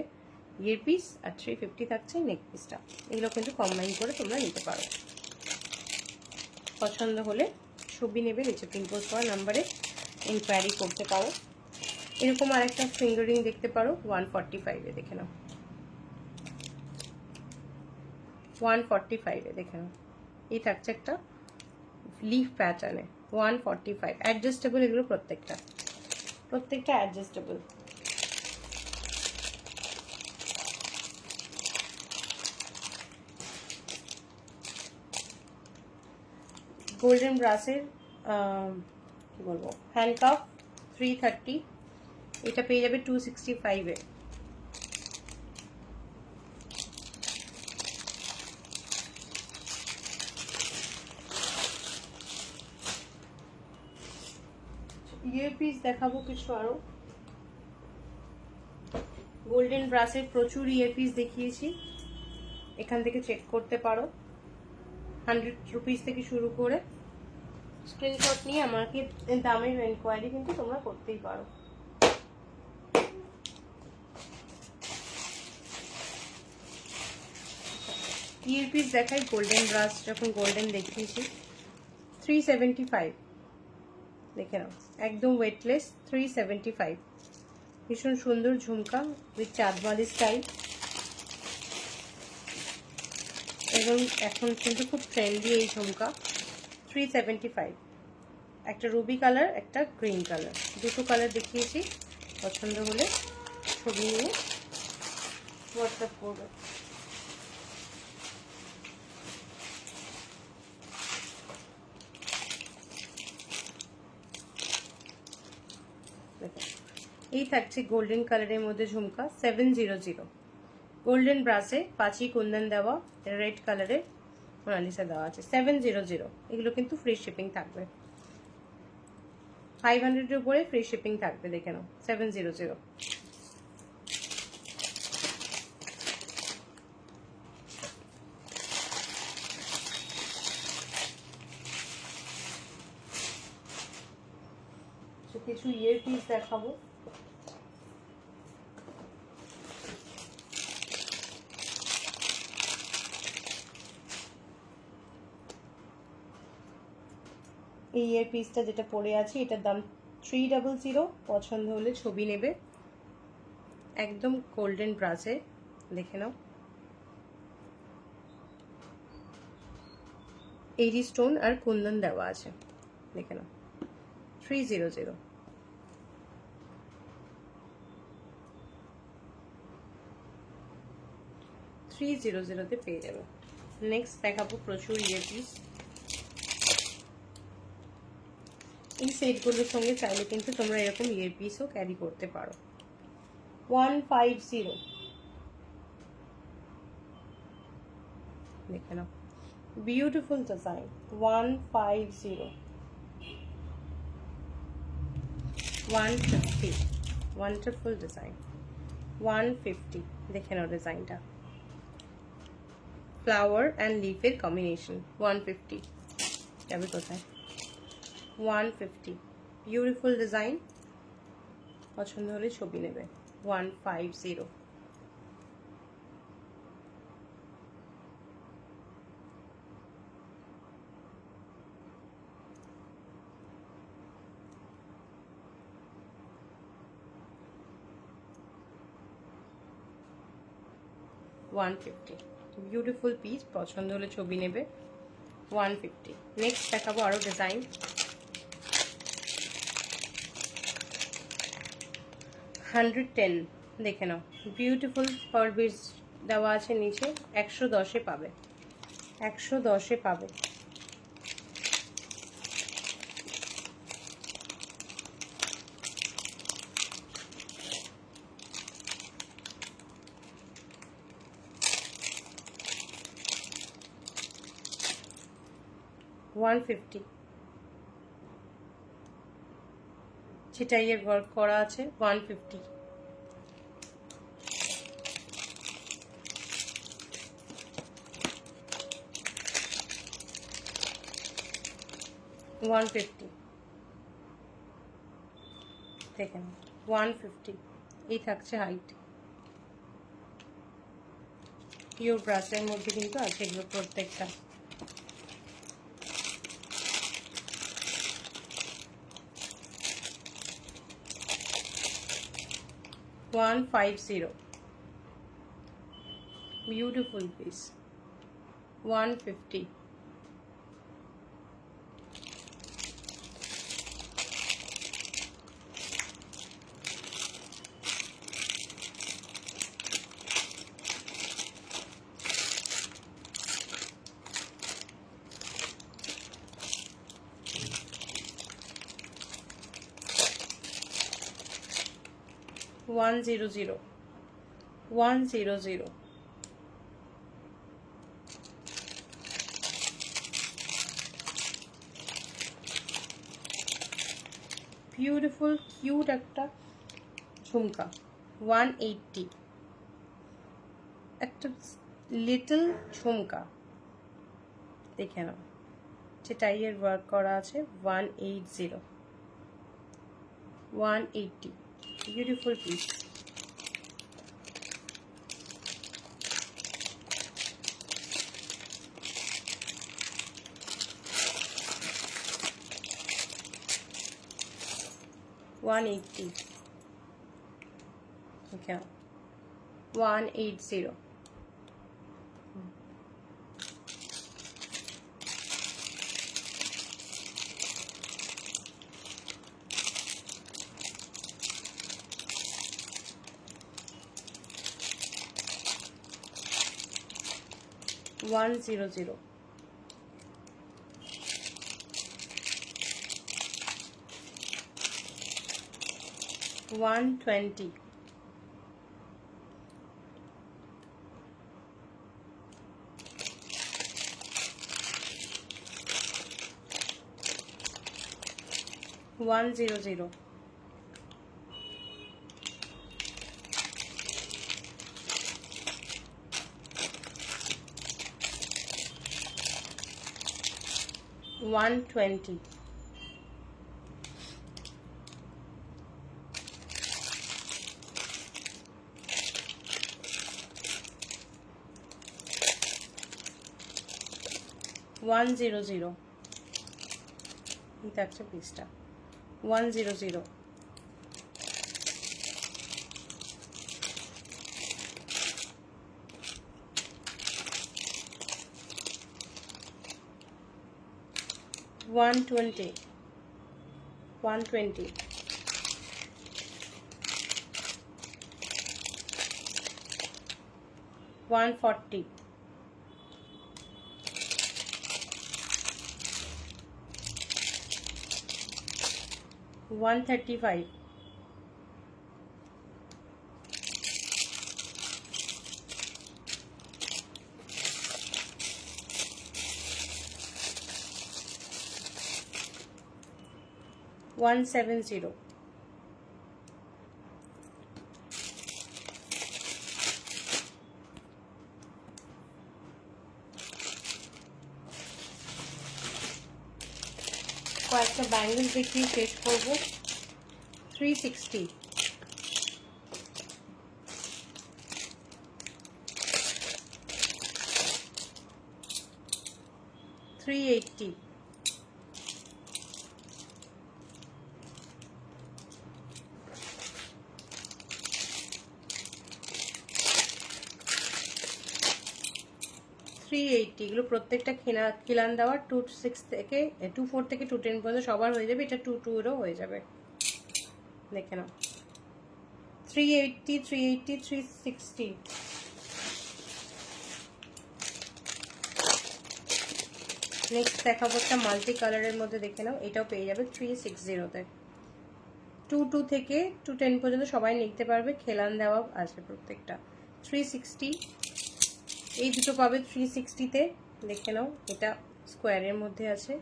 ইয়ারপিস, আর 350 থাকছে নেক পিসটা। এগুলো কিন্তু কম্বাইন করে তোমরা নিতে পারো। পছন্দ হলে ছবি নেবে, নিচে পিনপোস্ট করা নাম্বারে ইনকোয়ারি করতে পারো। এরকম আরেকটা ফিঙ্গারিং দেখতে পারো 145-এ। দেখে নাও 145-এ। দেখে নাও, এই থাকছে একটা লিফ প্যাটার্নে 145। অ্যাডজাস্টেবল এগুলো প্রত্যেকটা অ্যাডজাস্টেবল। গোল্ডেন ব্রাসের কি বলবো, হ্যান্ডকাফ 330। এটা পেয়ে যাবে 265-এ। ইয়ারপিস দেখাবো কিছু আরো। গোল্ডেন ব্রাসের প্রচুর ইয়ারপিস দেখিয়েছি, এখান থেকে চেক করতে পারো। 100 রুপিস থেকে শুরু করে স্ক্রিনশট নিয়ে আমাকে দামের এনকোয়ারি কিন্তু তোমরা করতেই পারো। ইয়ারপিস দেখাই। গোল্ডেন ব্রাস যখন গোল্ডেন দেখিয়েছি 375। দেখে নাও, একদম ওয়েটলেস 375। ভীষণ সুন্দর ঝুমকা উইথ চাঁদবালি স্টাইল, এবং এখন কিন্তু খুব ট্রেন্ডি এই ঝুমকা। 375। একটা রুবি কালার, একটা গ্রিন কালার, দুটো কালার দেখিয়েছি। পছন্দ হলে ছবি নিয়ে হোয়াটসঅ্যাপ করবে। এই থাকছে গোল্ডেন কালারের মধ্যে ঝুমকা 700। গোল্ডেন ব্রাসে পাঁচি কুন্দন দেওয়া, রেড কালারের মোনালিসা দেওয়া আছে 700। এগুলো কিন্তু ফ্রি শিপিং থাকবে। 500-এর উপরে ফ্রি শিপিং থাকবে। দেখে নাও 700। কিছু ইয়ারপিস দেখাবো। এই ইয়ারপিসটা যেটা পরে আছে এটার দাম 300। পছন্দ হলে ছবি নেবে। একদম গোল্ডেন ব্রাসে। দেখে নাও, এডি স্টোন আর কুন্দন দেওয়া আছে। দেখে নাও 300। 300-তে পেয়ে যাবে। নেক্সট দেখাবো প্রচুর ইয়ারপিস। এই সেটগুলোর সঙ্গে চাইলে কিন্তু তোমরা এরকম ইয়ারপিসও ক্যারি করতে পারো। 150 দেখে নাও, বিউটিফুল ডিজাইন। 150, 150, wonderful design. 150 দেখে নাও ডিজাইনটা, ফ্লাওয়ার অ্যান্ড লিফের কম্বিনেশন। 150 যাবে কোথায়? 150 বিউটিফুল ডিজাইন। পছন্দ হলে ছবি নেবে। 150। বিউটিফুল পিস, পছন্দ হলে ছবি নেবে। 150। নেক্সট দেখাবো আরো ডিজাইন। 110 দেখে নাও, বিউটিফুল পারবিস দেওয়া আছে নিচে। 110-এ পাবে, 110-এ পাবে। $150 ছিটাইয়ের ওয়ার্ক করা আছে। 150। দেখেন 150 এই থাকছে হাইট। পিওর ব্রাশের মধ্যে কিন্তু আছে এগুলো প্রত্যেকটা। 150 beautiful piece। 150। $100, 100। বিউটিফুল কিউট একটা ঝুমকা। 180 একটা লিটল ঝুমকা দেখে নাও, সেটাইয়ের ওয়ার্ক করা আছে। 180, 180 beautiful piece। $180 okay, 180। $100, 120, 100, 120, 100 এটা একটা পিসটা। 100, 120, 120, 140, 140, 135, 170, কয়েকটা ব্যাঙ্গেল দেখিয়ে শেষ করবো। 360, 380, 380, এগুলো প্রত্যেকটা খিলান দেওয়া 26 থেকে 24 থেকে 210 পর্যন্ত সবার হয়ে যাবে। এটা 22 এরও হয়ে যাবে, দেখে নাও। 380, 380, 360, নেক্সট দেখাবো একটা মাল্টি কালারের মধ্যে, দেখে নাও। এটাও পেয়ে যাবে 360-তে। 22 থেকে 210 পর্যন্ত সবাই নিতে পারবে, খেলান দেওয়া আছে প্রত্যেকটা। 360, এই দুটো পাবে 360-তে, দেখে নাও। এটা স্কোয়ারের মধ্যে আছে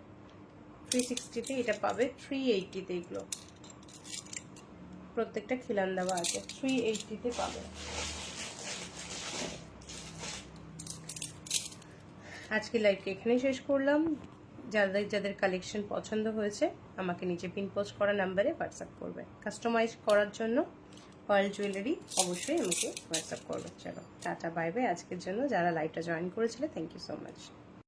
360-তে, এটা পাবে 380-তে। এগুলো প্রত্যেকটা খিলান দেওয়া আছে, 380-তে পাবে। আজকে লাইভটা এখানেই শেষ করলাম। যাদের যাদের কালেকশন পছন্দ হয়েছে আমাকে নিচে পিন পোস্ট করা নাম্বারে হোয়াটসঅ্যাপ করবে। কাস্টমাইজ করার জন্য পার্ল জুয়েলারি অবশ্যই আমাকে হোয়াটসঅ্যাপ করবে। চলো টাটা বাই বাই আজকের জন্য। যারা লাইভটা জয়েন করেছিলে থ্যাংক ইউ সো মাচ।